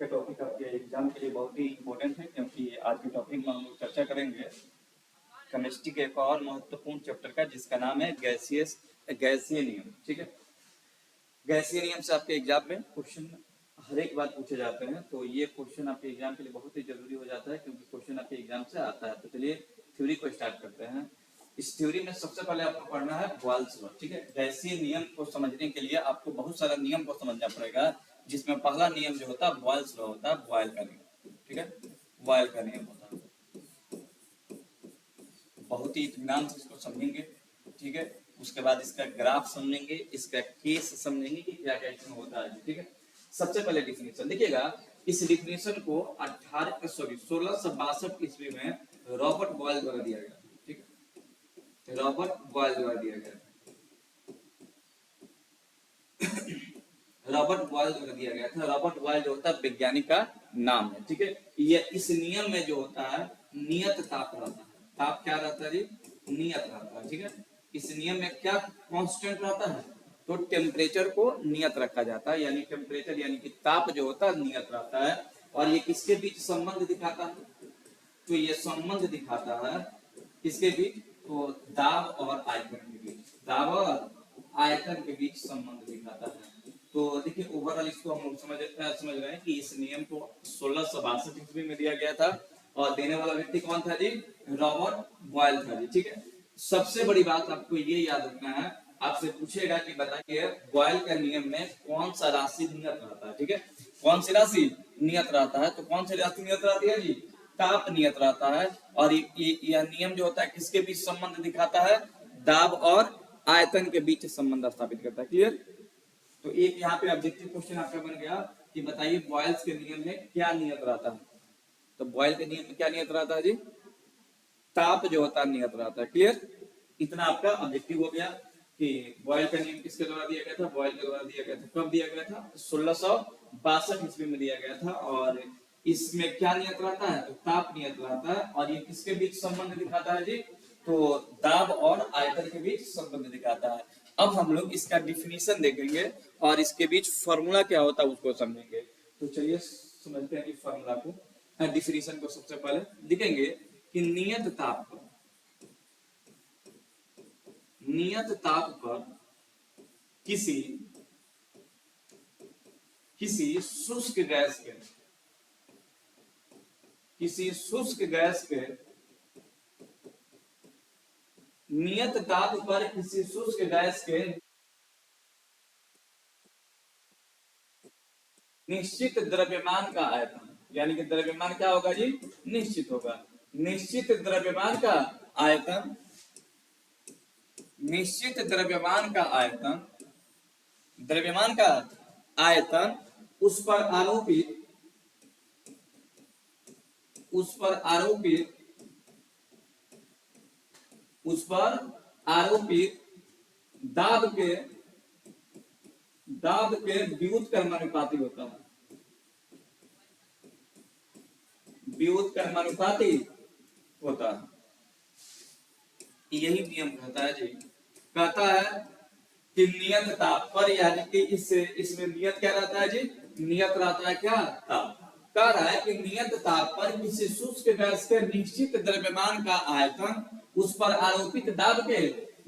का टॉपिक आपके एग्जाम के लिए बहुत ही इम्पोर्टेंट है, क्योंकि आज के टॉपिक में हम लोग चर्चा करेंगे केमिस्ट्री के एक और महत्वपूर्ण चैप्टर का, जिसका नाम है गैसीय नियम। ठीक है, गैसीय नियम से आपके एग्जाम में क्वेश्चन हर एक बार पूछे जाते हैं, तो ये क्वेश्चन आपके एग्जाम के लिए बहुत ही जरूरी हो जाता है, क्योंकि क्वेश्चन आपके एग्जाम से आता है। तो चलिए थ्योरी को स्टार्ट करते हैं। इस थ्योरी में सबसे पहले आपको पढ़ना है बॉयल्स लॉ। ठीक है, गैसीय नियम को समझने के लिए आपको बहुत सारा नियम को समझना पड़ेगा, जिसमें पहला नियम जो होता है बॉयल्स लॉ होता है, बॉयल का नियम। ठीक है, बॉयल का नियम होता है, बहुत ही इत्मीनान से इसको समझेंगे। ठीक है, उसके बाद इसका ग्राफ समझेंगे, इसका केस समझेंगे कि क्या क्या इसमें होता है। ठीक है, सबसे पहले डिफिनेशन देखिएगा। इस डिफिनेशन को 1662 ईस्वी में रॉबर्ट बॉयल द्वारा दिया गया। ठीक है, रॉबर्ट बॉयल द्वारा दिया गया, रॉबर्ट बॉयल द्वारा दिया गया था। रॉबर्ट बॉयल जो होता है वैज्ञानिक का नाम है। ठीक है, ये इस नियम में जो होता है नियत ताप रहता है। ताप क्या रहता है जी? नियत रहता है। ठीक है, इस नियम में क्या कांस्टेंट रहता है? तो टेम्परेचर को नियत रखा जाता है, यानी टेम्परेचर यानी कि ताप जो होता है नियत रहता है। और ये किसके बीच संबंध दिखाता है? तो ये संबंध दिखाता है किसके बीच? तो दाब और आयतन के बीच, दाब और आयतन के बीच संबंध दिखाता है। तो देखिए ओवरऑल इसको हम लोग समझ रहे हैं कि इस नियम को 1662 ईस्वी में दिया गया था, और देने वाला व्यक्ति कौन था जी? रॉबर्ट बॉयल था जी। ठीक है, सबसे बड़ी बात आपको ये याद रखना है, आपसे पूछेगा कि बताइए बॉयल का नियम में कौन सा राशि नियत रहता है। ठीक है, कौन सी राशि नियत रहता है? तो कौन सी राशि नियत रहती है जी? ताप नियत रहता है। और यह नियम जो होता है किसके बीच संबंध दिखाता है? दाब और आयतन के बीच संबंध स्थापित करता है। क्लियर? तो एक यहाँ पे ऑब्जेक्टिव क्वेश्चन आपका बन गया कि बताइए बॉयल्स के नियम में क्या नियत रहता है। तो बॉयल के नियम में क्या नियत रहता है जी? ताप जो होता है नियत रहता है। क्लियर? इतना आपका ऑब्जेक्टिव हो गया कि बॉयल का नियम किसके द्वारा दिया गया था? बॉयल के द्वारा दिया गया था। कब दिया गया था? 1662 ईस्वी में दिया गया था। और इसमें क्या नियत रहता है? तो ताप नियत रहता है। और ये किसके बीच संबंध दिखाता है जी? तो दाब और आयतन के बीच संबंध दिखाता है। अब हम लोग इसका डिफिनीशन देखेंगे और इसके बीच फॉर्मूला क्या होता है उसको समझेंगे। तो चलिए समझते हैं कि फॉर्मूला को, डिफिनीशन को सबसे पहले लिखेंगे कि नियत ताप पर किसी शुष्क गैस के नियत ताप पर किसी शुष्क गैस के निश्चित द्रव्यमान का आयतन, यानी कि द्रव्यमान क्या होगा जी? निश्चित होगा। निश्चित द्रव्यमान का आयतन, निश्चित द्रव्यमान का आयतन, द्रव्यमान का आयतन उस पर आरोपित दाब के व्युत्क्रमानुपाती होता है। व्युत्क्रमानुपाती होता है, यही नियम कहता है जी। कहता है कि नियत ताप पर, यानी कि इसमें नियत क्या रहता है जी? नियत रहता है क्या? ताप। कह रहा है कि नियत ताप पर किसी शुष्क गैस के निश्चित द्रव्यमान का आयतन उस पर आरोपित दाब के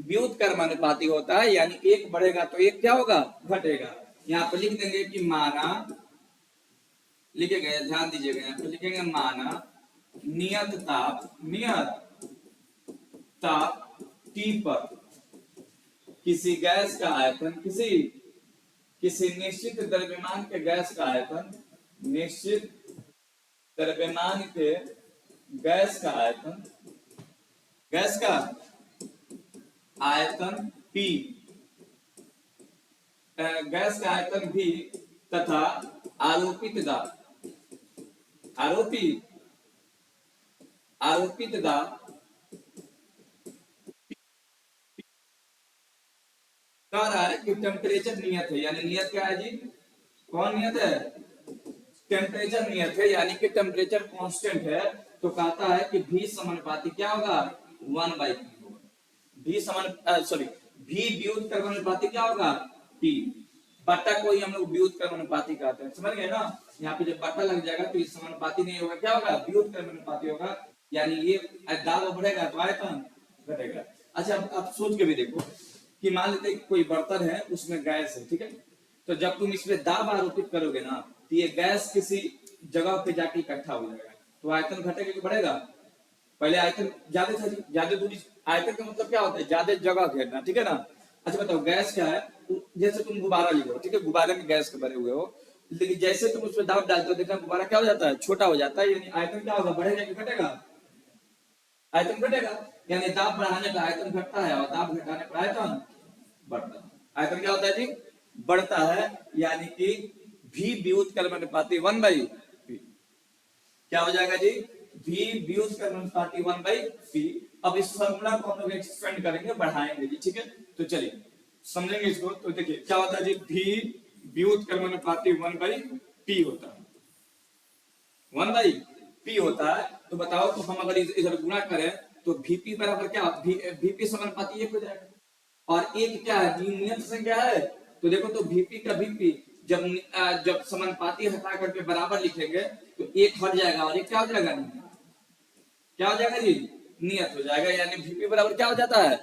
व्युत्क्रमानुपाती होता है, यानी एक बढ़ेगा तो एक क्या होगा? घटेगा। यहाँ पर लिख देंगे कि माना, लिखेंगे ध्यान दीजिएगा, यहाँ पे लिखेंगे माना नियत ताप T पर किसी गैस का आयतन, किसी निश्चित द्रव्यमान के गैस का आयतन, निश्चित द्रव्यमान के गैस का आयतन P, गैस का आयतन भी तथा आरोपित दाब कह रहा है कि टेम्परेचर नियत है, यानी नियत क्या है जी? कौन नियत है? टेम्परेचर नियत है, यानी कि टेम्परेचर कांस्टेंट है। तो कहता है कि V समानुपाती क्या होगा? 1/P होगा। V व्युत्क्रमानुपाती क्या होगा? P बटा कोई हम लोग व्युत्क्रमानुपाती कहते हैं, समझ गए ना? यहाँ पे जब बटा लग जाएगा तो इस समानुपाती नहीं होगा, क्या होगा, व्युत्क्रम समानुपाती होगा, यानी ये दाब बढ़ेगा तो आयतन घटेगा। अच्छा अब आप सोच के भी देखो कि मान लेते हैं कोई बर्तन है उसमें गैस है, ठीक है, तो जब तुम इसमें दाब आरोपित करोगे ना तो ये गैस किसी जगह पे जाके इकट्ठा हो जाएगा, तो आयतन घटेगा कि बढ़ेगा। पहले आयतन ज्यादा था, ज्यादा दूरी, आयतन का मतलब क्या होता है, ज्यादा जगह घेरना, ठीक है ना। अच्छा बताओ गैस क्या है, जैसे तुम गुब्बारा लिखो, ठीक है, गुब्बारे में गैस के भरे हुए हो, लेकिन जैसे तुम उसमें दाब डालते हो देखना गुब्बारा क्या हो जाता है, छोटा हो जाता है, यानी आयतन क्या होगा, बढ़ेगा कि घटेगा, आयतन घटेगा, यानी दाब बढ़ाने पर आयतन घटता है और दाब घटाने पर आयतन बढ़ता है। आयतन क्या होता है जी, बढ़ता है, यानी कि भी व्युत्क्रम अनुपाती 1/p, क्या हो जाएगा जी, भी व्युत्क्रम अनुपाती 1/p। अब इस फॉर्मूला को हम लोग एक्सपेंड करेंगे, बढ़ाएंगे जी, ठीक है, तो चलिए समझेंगे इसको। तो देखिए क्या होता है जी, भी व्युत्क्रम अनुपाती 1/p होता है, 1/p होता है। तो बताओ तो हम अगर इधर गुणा करें तो vp बराबर क्या, vp समानुपाती 1 हो जाएगा, और एक क्या है, नियत संख्या है, तो देखो तो vp का vp जब समानुपाती हटा करके बराबर लिखेंगे तो एक हट जाएगा और एक क्या हो जाएगा, क्या हो जाएगा जी, नियत हो जाएगा, यानी vp बराबर क्या हो जाता है,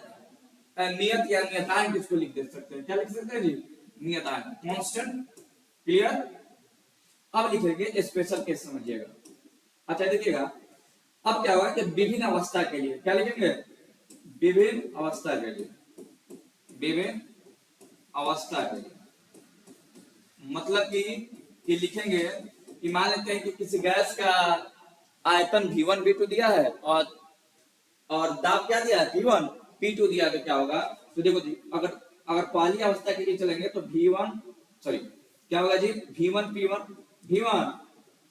नियत या नियतांक इसको लिख दे सकते हैं, क्या लिख सकते हैं जी, नियतांक, कांस्टेंट। क्लियर। अब लिखेंगे स्पेशल केस, समझिएगा। अच्छा देखिएगा अब क्या होगा कि विभिन्न अवस्था के लिए क्या लिखेंगे, विभिन्न अवस्था के लिए, विभिन्न अवस्था के लिए मतलब कि लिखेंगे कि मान लेते हैं कि किसी गैस का आयतन V1 V2 दिया है और दाब क्या दिया है, P1 P2 दिया, तो क्या होगा, तो देखो जी अगर अगर पहली अवस्था के लिए चलेंगे तो V1 सॉरी क्या होगा जी, V1 P1 V1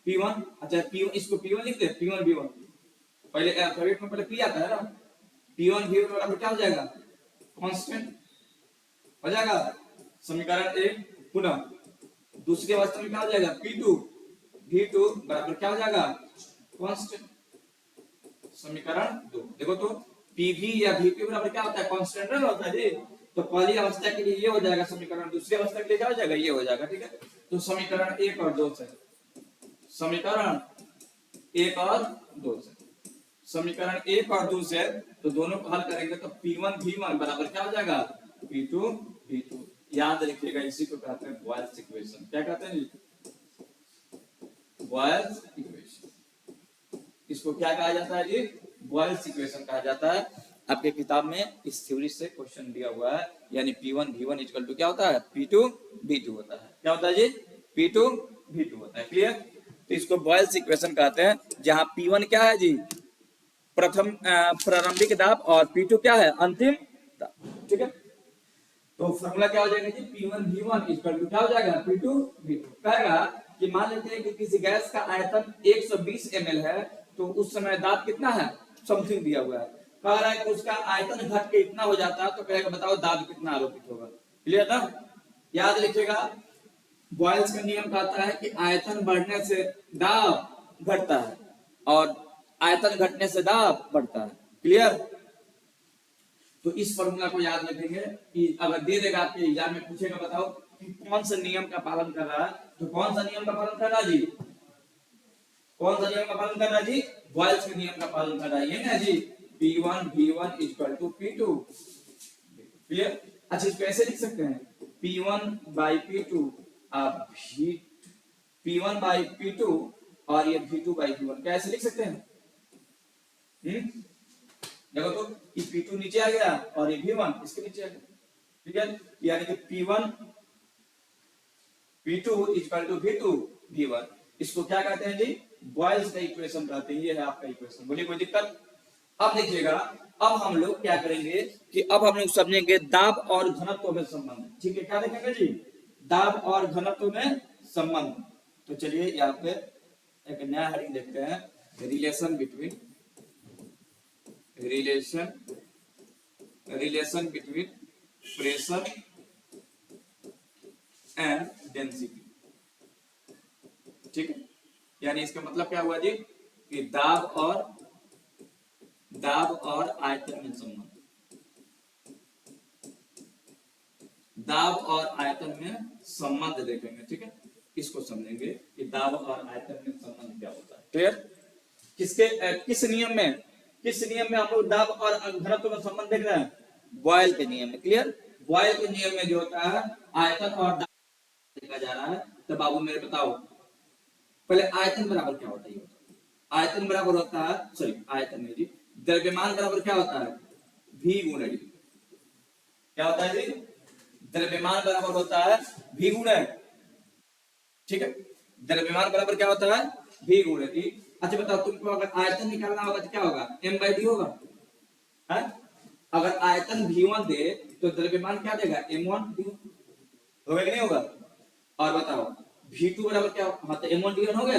P1, अच्छा P1 इसको P1 लिख दे, P1 V1, पहले अल्फाबेट में पहले P आता है ना, P1 V1 बराबर क्या हो जाएगा, कांस्टेंट हो जाएगा, समीकरण 1। पुनः दूसरी अवस्था में क्या हो जाएगा, P2 V2 बराबर क्या हो जाएगा, कांस्टेंट, समीकरण 2। देखो तो PV या VP बराबर क्या होता है, कांस्टेंट होता है जी, तो पहली अवस्था के लिए ये हो जाएगा समीकरण, दूसरी अवस्था के लिए क्या हो जाएगा, ये हो जाएगा, ठीक है। तो समीकरण 1 और 2 से, समीकरण 1 और 2 से, समीकरण 1 और 2 से तो दोनों को हल करेंगे तो P1 V1 बराबर क्या हो जाएगा, P2 V2। याद रखिएगा इसी को कहते हैं बॉयल्स इक्वेशन, क्या कहते हैं जी, बॉयल्स इक्वेशन। इसको क्या कहा जाता है जी, बॉयल्स इक्वेशन कहा जाता है। आपके किताब में इस थ्योरी से क्वेश्चन दिया हुआ है, यानी P1 V1 इक्वल टू क्या होता है, P2 V2 होता है, क्या होता है जी, P2 V2 होता है। क्लियर। तो इसको बॉयल्स इक्वेशन कहते हैं, जहां P1 क्या है जी, प्रथम प्रारंभिक दाब और P2 क्या है, अंतिम दाब, ठीक है। तो फॉर्मूला क्या हो जाएगा जी, P1 V1 इक्वल टू क्या हो जाएगा, P2 V2। कहेगा कि मान लेते हैं कि किसी गैस का आयतन 120 ml है, तो उस समय दाब कितना है, समथिंग दिया हुआ है, कह रहा है कि उसका आयतन घट के इतना हो जाता है, तो कहेगा बताओ दाब कितना आरोपित होगा। क्लियर ना, याद रखिएगा बॉयल्स का नियम कहता है कि आयतन बढ़ने से दाब घटता है और आयतन घटने से दाब बढ़ता है। क्लियर। तो इस फॉर्मूला को याद रखेंगे कि अगर दे देगा आपके एग्जाम में पूछेगा बताओ कि कौन सा नियम का पालन कर रहा है, तो कौन सा नियम का पालन कर रहा है जी, कौन सा नियम का पालन कर रहा है जी, बॉयल्स के नियम का पालन कर रहा है, ये ना जी, P1 V1 equal to P2। Clear. अच्छा इसको ऐसे लिख सकते हैं, P1 by P2 आप P1 by P2 और ये V2 by V1, क्या ऐसे लिख सकते हैं, देखो तो ये P2 नीचे आ गया और ये V1 इसके नीचे आ गया, ठीक है, यानी कि P1 P2 equal to V2 V1। इसको क्या कहते हैं जी, बॉयल्स का इक्वेशन कहते हैं, ये है आपका इक्वेशन। बोलिए कोई दिक्कत। अब देखिएगा अब हम लोग क्या करेंगे कि अब हम लोग समझेंगे दाब और घनत्व में संबंध, ठीक है, क्या देखेंगे जी, दाब और घनत्व में संबंध। तो चलिए यहाँ पे एक नया हेडिंग देखते हैं, relation between pressure and density, ठीक है, यानी इसका मतलब क्या हुआ जी कि दाब और आयतन में संबंध, दाब और आयतन में संबंध देखेंगे, ठीक है। इसको समझेंगे कि दाब और आयतन में संबंध क्या होता है। क्लियर? किसके किस नियम में हम लोग दाब और घनत्व का संबंध देख रहे हैं? बॉयल के नियम में। क्लियर? बॉयल के नियम में जो होता है आयतन और दाब देखा जा रहा है। तो बाबू मेरे बताओ, पहले आयतन बराबर क्या होता है? आयतन बराबर होता है, सॉरी आयतन में जी, द्रव्यमान बराबर क्या होता है? V गुणे डी। क्या होता है जी? द्रव्यमान बराबर होता है V गुणे, ठीक है? द्रव्यमान बराबर क्या होता है? V गुणे डी। अच्छा बताओ, तुमको अगर आयतन निकालना होगा तो क्या होगा? M/D होगा, है? अगर आयतन V1 दे तो द्रव्यमान क्या देगा? M1 D होगा कि नहीं होगा? और बताओ V2 बराबर क्या? हाँ तो M1 D हो गया,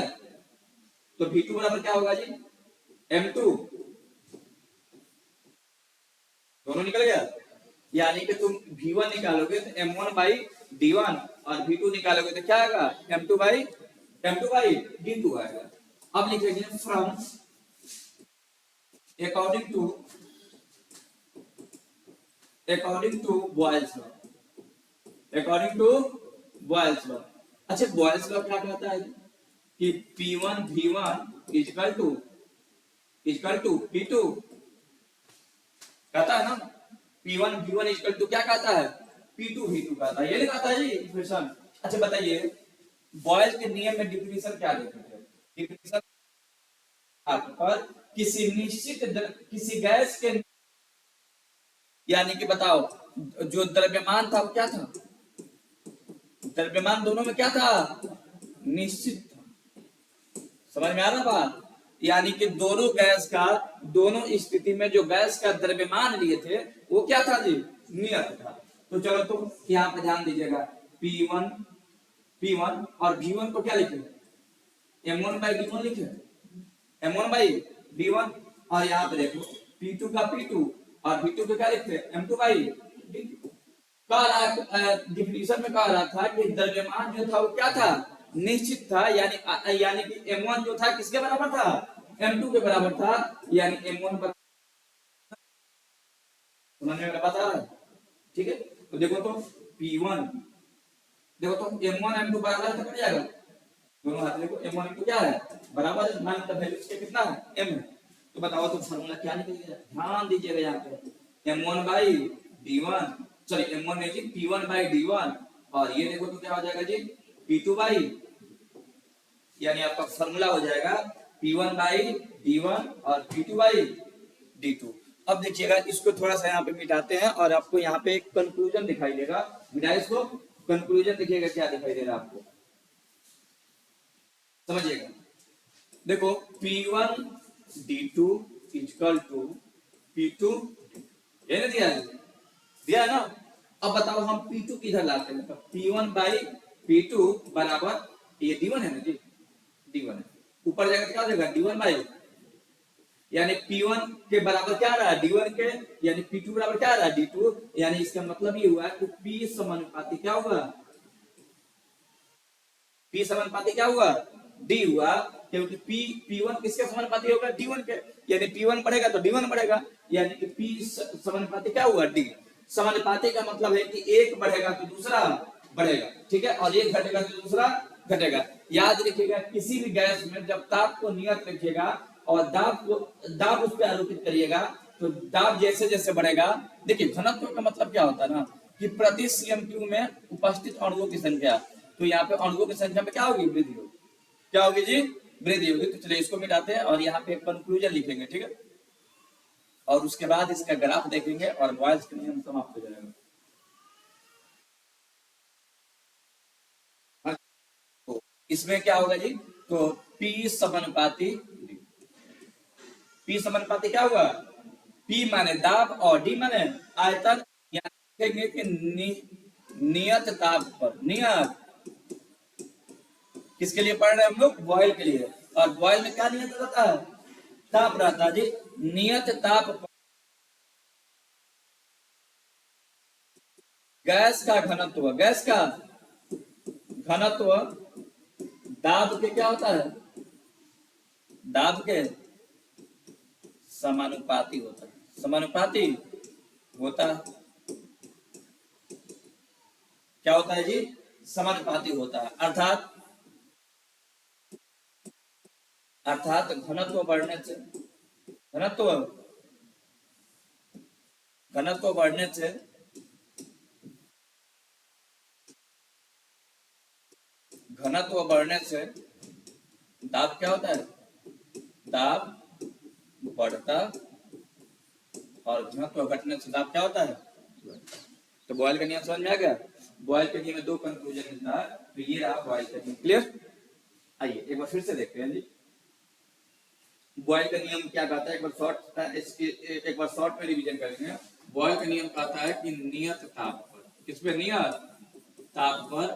तो V2 बराबर क्या होगा जी? M2। दोनों निकल गया, यानी कि तुम V1 निकालोगे तो M1/D1 और V2 निकालोगे तो क्या आएगा? M2/D2 आएगा। अब लिखेंगे from according to Boyle's law. According to Boyle's law. अच्छा बॉयल्स लॉ क्या कहता है कि P1 V1 equal to P2 कहता है ना? P1 V1 इक्वल टू क्या कहता है? P2 V2 कहता है। ये नहीं कहता है जी इक्वेशन। अच्छा बताइए, बॉयल के नियम में डिफिनेशन क्या देते हैं? डिफिनेशन पर किसी गैस के, यानी कि बताओ जो द्रव्यमान था वो क्या था? द्रव्यमान दोनों में क्या था? निश्चित था। समझ में आ रहा बात? यानी कि दोनों गैस का, दोनों स्थिति में जो गैस का द्रव्यमान लिए थे वो क्या था जी? नियत था। तो चलो तुम यहाँ पे ध्यान दीजिएगा, P1 और V1 को क्या लिखे? M1/D1 लिखे, M1/D1। और यहाँ पे देखो P2 का P2 और V2 को क्या लिखते? M2/D2। कह रहा डिफिनेशन में कह रहा था कि द्रव्यमान जो था वो क्या था? निश्चित था। यानी कि M1 जो था किसके बराबर था? M2 के बराबर था। यानी M1 पर समझने में बता रहा है, ठीक है? तो देखो तो P1, देखो तो M1 M2 बराबर है तो कट जाएगा। दोनों हाथ देखो, M1 M2 क्या है? बराबर है। मान लो वैल्यू इसके कितना है? M है। तो बताओ तो फार्मूला क्या निकलेगा? ध्यान दीजिएगा यहाँ पे, M1/D1, सॉरी M1 नहीं जी, P1/D1। और ये देखो तो क्या हो जाएगा जी? P2 बाई, यानी आपका फार्मूला हो जाएगा P1/D1 और P2/D2। अब देखिएगा इसको थोड़ा सा यहाँ पे मिटाते हैं और आपको यहाँ पे एक कंक्लूजन दिखाई देगा। मिटाइए इसको, कंक्लूजन देखिएगा क्या दिखाई दे रहा है आपको, समझिएगा। देखो P1/D2 इक्वल टू P2, ये ना दिया है ना? अब बताओ हम P2 किधर लाते हैं? तो P1/P2 बराबर, ये D1 है ना जी? D1 है, ऊपर जाएगा क्या हो जाएगा? D1/, यानी P1 के बराबर क्या आ रहा है? D1 के, यानी P2 बराबर क्या आ रहा है? D2। यानी इसका मतलब ये हुआ कि P समानुपाती क्या हुआ? P समानुपाती क्या हुआ? D हुआ, क्योंकि P1 किसके समानुपाती होगा? D1 के। यानी P1 बढ़ेगा तो D1 बढ़ेगा, यानी कि P समानुपाती क्या हुआ? D। समानुपाती का मतलब है कि एक बढ़ेगा तो दूसरा बढ़ेगा, ठीक है? और एक घटेगा तो दूसरा घटेगा। याद रखिएगा, किसी भी गैस में जब ताप को नियत रखिएगा और दाब उस पर आरोपित करिएगा तो दाब जैसे जैसे बढ़ेगा, देखिए घनत्व का मतलब क्या होता है ना कि प्रति cm³ में उपस्थित अणुओं की संख्या। तो यहाँ पे अणुओं की संख्या में क्या होगी? वृद्धि होगी। क्या होगी जी? वृद्धि होगी। तो चलिए इसको मिटाते हैं और यहाँ पे एक कंक्लूजन लिखेंगे, ठीक है? और उसके बाद इसका ग्राफ देखेंगे और बॉयल्स का नियम समाप्त हो जाएगा। तो इसमें क्या होगा जी? तो P समानुपाती, P समानुपाती क्या हुआ? P माने दाब और D माने आयतन। यहाँ लिखेंगे कि नियत ताप पर, नियत किसके लिए पढ़ रहे हैं हम लोग? बॉयल के लिए। और बॉयल में क्या नियत रहता है? ताप रहता है जी। नियत ताप पर गैस का घनत्व, गैस का घनत्व दाब के क्या होता है? दाब के समानुपाती होता है। समानुपाती होता है, क्या होता है जी? समानुपाती होता है। अर्थात अर्थात घनत्व बढ़ने से घनत्व घनत्व बढ़ने से घनत्व बढ़ने से दाब क्या होता है, दाब बढ़ता, और घनत्व घटने से दाब क्या होता है। तो बॉयल का नियम समझ में आ गया। बॉयल के नियम में दो कंक्लूजन मिलता है, तो ये रहा बॉयल का नियम। क्लियर। आइए एक बार फिर से देखते हैं जी, बॉयल का नियम क्या कहता है, एक बार शॉर्ट में रिवीजन करेंगे। बॉयल का नियम कहता है कि नियत ताप पर, किस पे, नियत ताप पर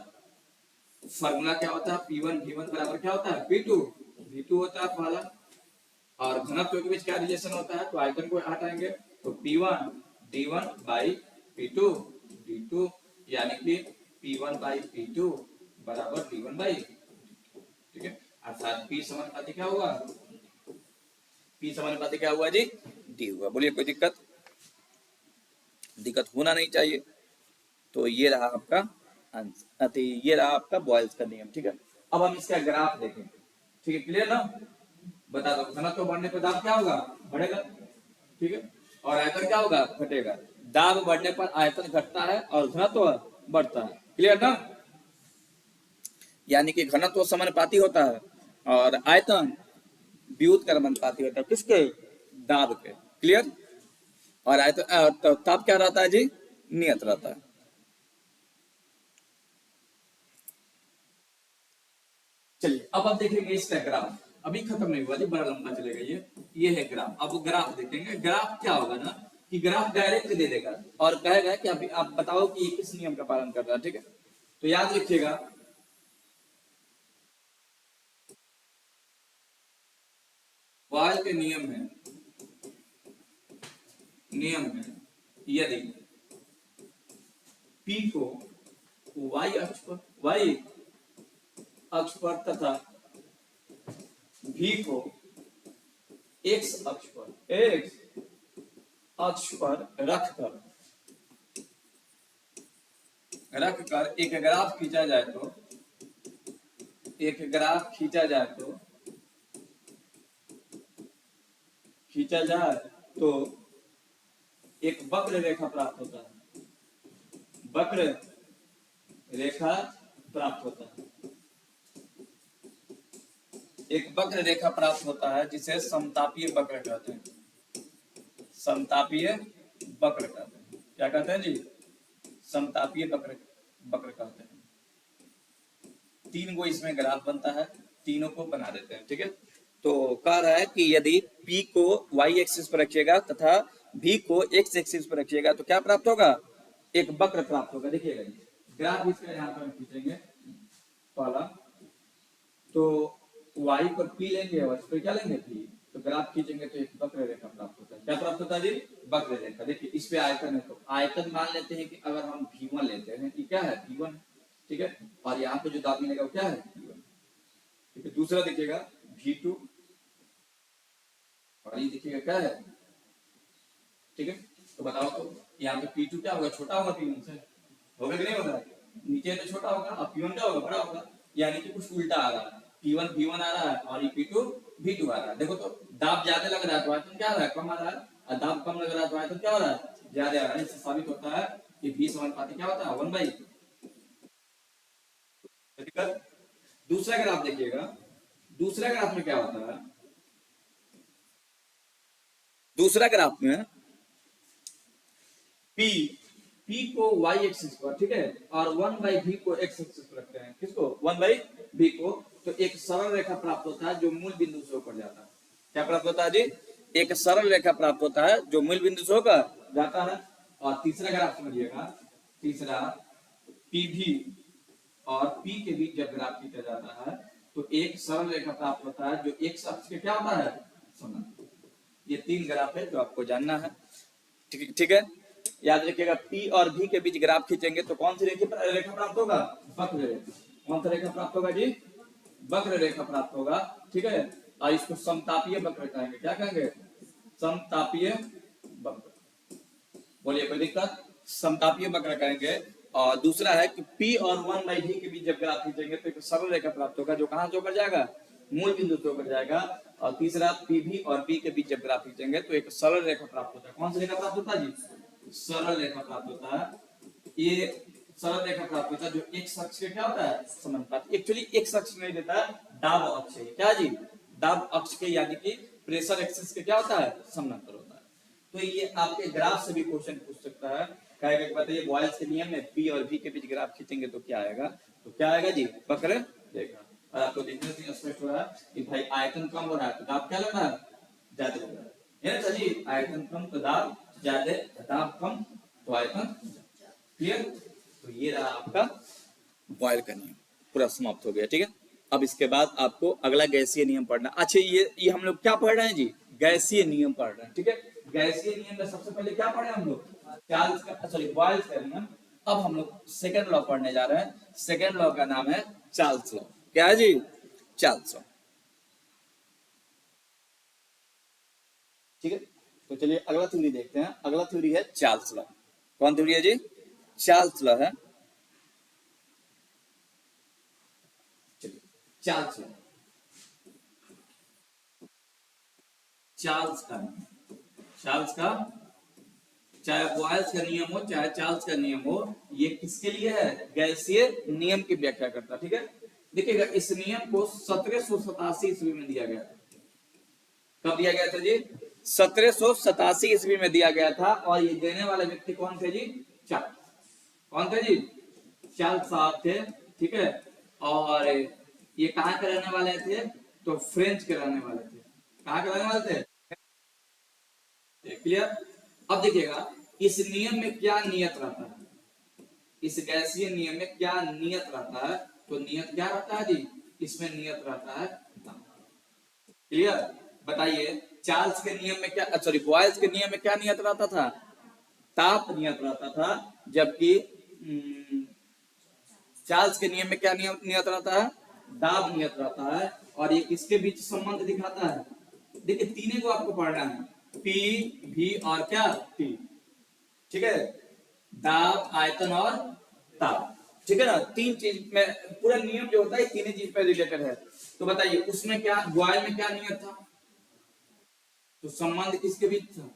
फॉर्मूला क्या होता है, P1 V1 बराबर क्या होता है, P2 V2 होता है पहला, और घनत्व के बीच क्या रिलेशन होता है, तो आयतन को हटाएंगे तो P1 D1 by P2 D2, यानी कि P1 बाई P2 बराबर D1 बाई, ठीक है। अर्थात P समानुपाती क्या हुआ, P समानुपाती क्या हुआ जी, D हुआ। बोलिए कोई दिक्कत होना नहीं चाहिए। तो ये रहा आपका आंसर, ये रहा आपका बॉयल्स का नियम, ठीक है। अब हम इसका ग्राफ देखेंगे, ठीक है, क्लियर ना। बता दो, घनत्व बढ़ने पर दाब क्या होगा, बढ़ेगा, ठीक है, और आयतन क्या होगा, घटेगा। दाब बढ़ने पर आयतन घटता है और घनत्व बढ़ता है, क्लियर ना। यानी कि घनत्व समानुपाती होता है और आयतन व्युत्क्रमानुपाती होता है, किसके, दाब के, क्लियर। और आयतन तो ताप क्या रहता है जी, नियत रहता है। चलिए अब आप देखेंगे इसका ग्राफ, अभी खत्म नहीं हुआ जी, बड़ा लंबा चलेगा ये है ग्राफ। अब ग्राफ देखेंगे, ग्राफ क्या होगा ना, कि ग्राफ डायरेक्ट दे देगा और कहेगा कि अभी आप बताओ कि किस नियम का पालन कर रहा है, ठीक है। तो याद रखिएगा, बॉयल के नियम में यदि P को y अक्ष पर तथा V को x अक्ष पर रखकर एक ग्राफ खींचा जाए तो एक वक्र रेखा प्राप्त होता है, एक वक्र रेखा प्राप्त होता है जिसे समतापीय वक्र कहते हैं, क्या कहते हैं जी, समतापीय वक्र कहते हैं। तीन गो इसमें ग्राफ बनता है, तीनों को बना देते हैं, ठीक है। तो कह रहा है कि यदि P को y एक्सिस पर रखिएगा तथा V को x एक्सिस पर रखिएगा तो क्या प्राप्त होगा, एक वक्र प्राप्त होगा। देखिएगा ग्राफ इसका यहाँ पर खींचेंगे पहला, तो y पर P लेंगे और इस पर क्या लेंगे P, तो ग्राफ खींचेंगे तो एक वक्र रेखा प्राप्त होता है। क्या प्राप्त होता है जी, वक्र रेखा। देखिए इस पे आयतन है, तो आयतन मान लेते हैं कि अगर हम V1 लेते हैं, ये क्या है V1, ठीक है, और यहाँ पे जो दाब मिलेगा वो क्या है P1, ठीक है। दूसरा देखिएगा V2, और ये देखिएगा क्या है, ठीक है। तो बताओ तो यहाँ पे P2 क्या होगा, छोटा होगा P1 से, होगा कि नहीं होगा, नीचे तो छोटा होगा और P1 क्या होगा, बड़ा होगा। यानी कि कुछ उल्टा आ रहा है, P1 V1 आ रहा है और ये P2 V2 आ रहा है। देखो तो दाब ज्यादा लग रहा है तो आयतन क्या आ रहा है, कम आ रहा है, और दाब कम लग रहा है तो आयतन क्या हो रहा है, ज्यादा आ रहा है। इससे साबित होता है कि V समानुपाती क्या होता है, 1/। दूसरा ग्राफ देखिएगा, दूसरा ग्राफ में क्या होता है, दूसरा ग्राफ में P को y एक्सिस पर, ठीक है, और 1/v को x एक्सिस पर रखते हैं, किसको, 1/v को, तो एक सरल रेखा प्राप्त होता है जो मूल बिंदु से होकर जाता है। क्या प्राप्त होता है जी, एक सरल रेखा प्राप्त होता है जो मूल बिंदु से होकर जाता है। और तीसरा ग्राफ समझिएगा, तीसरा PV और P के बीच जब ग्राफ खींचा जाता है तो एक सरल रेखा प्राप्त होता है जो x अक्ष के क्या होता है, समांतर। ये तीन ग्राफ है जो आपको जानना है, ठीक है। याद रखिएगा P और V के बीच ग्राफ खींचेंगे तो कौन सी रेखा प्राप्त होगा, वक्र रेखा। कौन सा रेखा प्राप्त होगा जी, वक्र रेखा प्राप्त होगा, ठीक है। और इसको समतापीय वक्र कहेंगे, क्या कहेंगे, समतापीय वक्र। बोलिए कोई दिक्कत, समतापीय वक्र कहेंगे। और दूसरा है कि P और 1/v के बीच जब ग्राफ खींचेंगे तो एक सरल रेखा प्राप्त होगा जो कहां से होकर जाएगा, मूल बिंदु से होकर जाएगा। और तीसरा पीवी और बी के बीच जब ग्राफ खींचेंगे तो एक सरल रेखा प्राप्त होता है। कौन सी रेखा प्राप्त होता है जी? सरल रेखा प्राप्त होता है। ये सरल रेखा प्राप्त होता है जो एक अक्ष के क्या होता है? समानुपाती। एक्चुअली एक अक्ष नहीं देता है, दाब अक्ष है। क्या जी? दाब अक्ष के यानी कि प्रेशर एक्सिस के क्या होता है? समानांतर होता है। तो ये आपके ग्राफ से भी क्वेश्चन पूछ सकता है। कहेगा कि बताइए बॉयल्स के नियम में पी और वी के बीच ग्राफ खींचेंगे तो क्या आएगा? तो क्या आएगा जी? वक्र रेखा। और आपको देखने से स्पष्ट हो रहा है कि भाई आयतन कम हो रहा है तो दाब क्या लग रहा है? ज्यादा लग रहा है ना जी? आयतन कम तो दाब ज्यादा, दाब कम तो आयतन। क्लियर? तो ये रहा आपका बॉयल का नियम, पूरा समाप्त हो गया। ठीक है, अब इसके बाद आपको अगला गैसीय नियम पढ़ना। अच्छा ये हम लोग क्या पढ़ रहे हैं जी? गैसीय नियम पढ़ रहे हैं। ठीक है, गैसीय नियम में सबसे पहले क्या पढ़े हम लोग? चार्ल्स का, सॉरी, बॉयल्स का नियम। अब हम लोग सेकेंड लॉ पढ़ने जा रहे हैं। सेकेंड लॉ का नाम है चार्ल्स लॉ। क्या है जी? Charles law. ठीक है, तो चलिए अगला थ्योरी देखते हैं। अगला थ्योरी है चार्ल्स लॉ। कौन थ्योरी है जी? चार्ल्स लॉ है। चलिए चार्ल्स लॉ, चार्ल्स का, चार्ल्स का, चाहे बॉयल्स का नियम हो चाहे चार्ल्स का नियम हो, ये किसके लिए है? गैसीय नियम की व्याख्या करता है। ठीक है, देखिएगा इस नियम को 1787 ईस्वी में दिया गया था। कब दिया गया था जी? 1787 ईस्वी में दिया गया था। और ये देने वाले व्यक्ति कौन थे जी? चार्ल्स। कौन थे जी? चार्ल्स साहब थे। ठीक है, और ये कहाँ के रहने वाले थे? तो फ्रेंच के रहने वाले थे। कहाँ के रहने वाले थे? क्लियर? अब देखिएगा इस नियम में क्या नियत रहता है, इस गैसीय नियम में क्या नियत रहता है? तो नियत क्या रहता है जी? इसमें नियत रहता है। क्लियर? बताइए चार्ल्स के नियम में क्या, सॉरी बॉयल्स के नियम में क्या नियत रहता था? ताप नियत रहता था। जबकि चार्ल्स के नियम में क्या नियत रहता है? दाब नियत रहता है। और ये किसके बीच संबंध दिखाता है? देखिए तीनों को आपको पढ़ना है, पी भी और क्या टी। ठीक है, दाब, आयतन और ताप। ठीक है ना, तीन चीज में पूरा नियम जो होता है तीन चीज पे रिलेटेड है। तो बताइए उसमें क्या, बॉयल में क्या नियत था? तो संबंध किसके बीच था?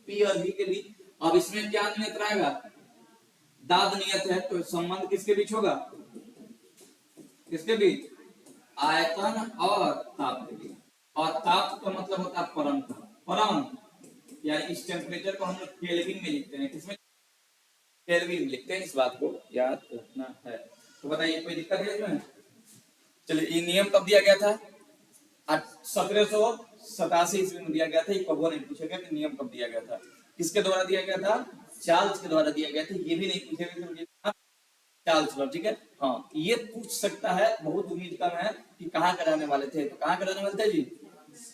पी और वी के बीच। अब इसमें क्या नियत रहेगा? दाब नियत है, तो संबंध किसके बीच होगा? किसके बीच? आयतन और ताप के बीच। और ताप का मतलब होता है परम ताप। परम यानी इस टेम्परेचर को हम लोग केल्विन में लिखते हैं। किसमें? केल्विन में लिखते हैं। इस बात को याद रखना है। तो बताइए कोई दिक्कत है इसमें? चलिए ये नियम कब दिया गया था? 1787 ईस्वी में दिया गया था। ये कबो नहीं पूछेगा कि नियम कब दिया गया था। किसके द्वारा दिया गया था? चार्ल्स के द्वारा दिया गया था। ये भी नहीं पूछेगा चार्ल्स लॉ। ठीक है, हाँ ये पूछ सकता है, बहुत उम्मीद कम है कि कहाँ के रहने वाले थे। तो कहाँ के रहने वाले थे जी?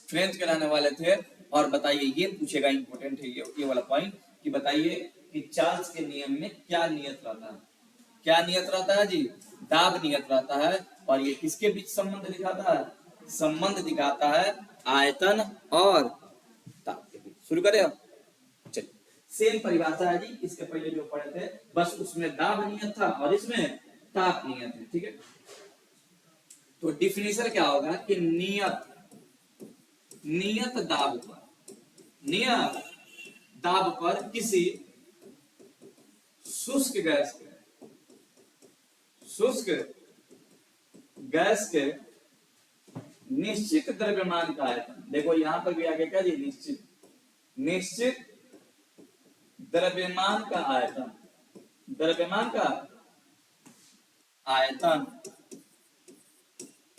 फ्रेंच के रहने वाले थे। और बताइए ये पूछेगा, इंपॉर्टेंट है ये वाला पॉइंट, कि बताइए कि चार्ल्स के नियम में क्या नियत रहता है? क्या नियत रहता है जी? दाब नियत रहता है। और ये किसके बीच संबंध दिखाता है? संबंध दिखाता है आयतन और ताप के बीच। शुरू करें अब? चलिए सेम परिभाषा है जी इसके पहले जो पढ़े थे, बस उसमें दाब नियत था और इसमें ताप नियत है। ठीक है, तो डिफिनेशन क्या होगा कि नियत, नियत दाब पर, नियत दाब पर किसी शुष्क गैस के, शुष्क गैस के निश्चित द्रव्यमान का आयतन। देखो यहां पर भी आगे क्या जी? निश्चित, निश्चित द्रव्यमान का आयतन, द्रव्यमान का आयतन,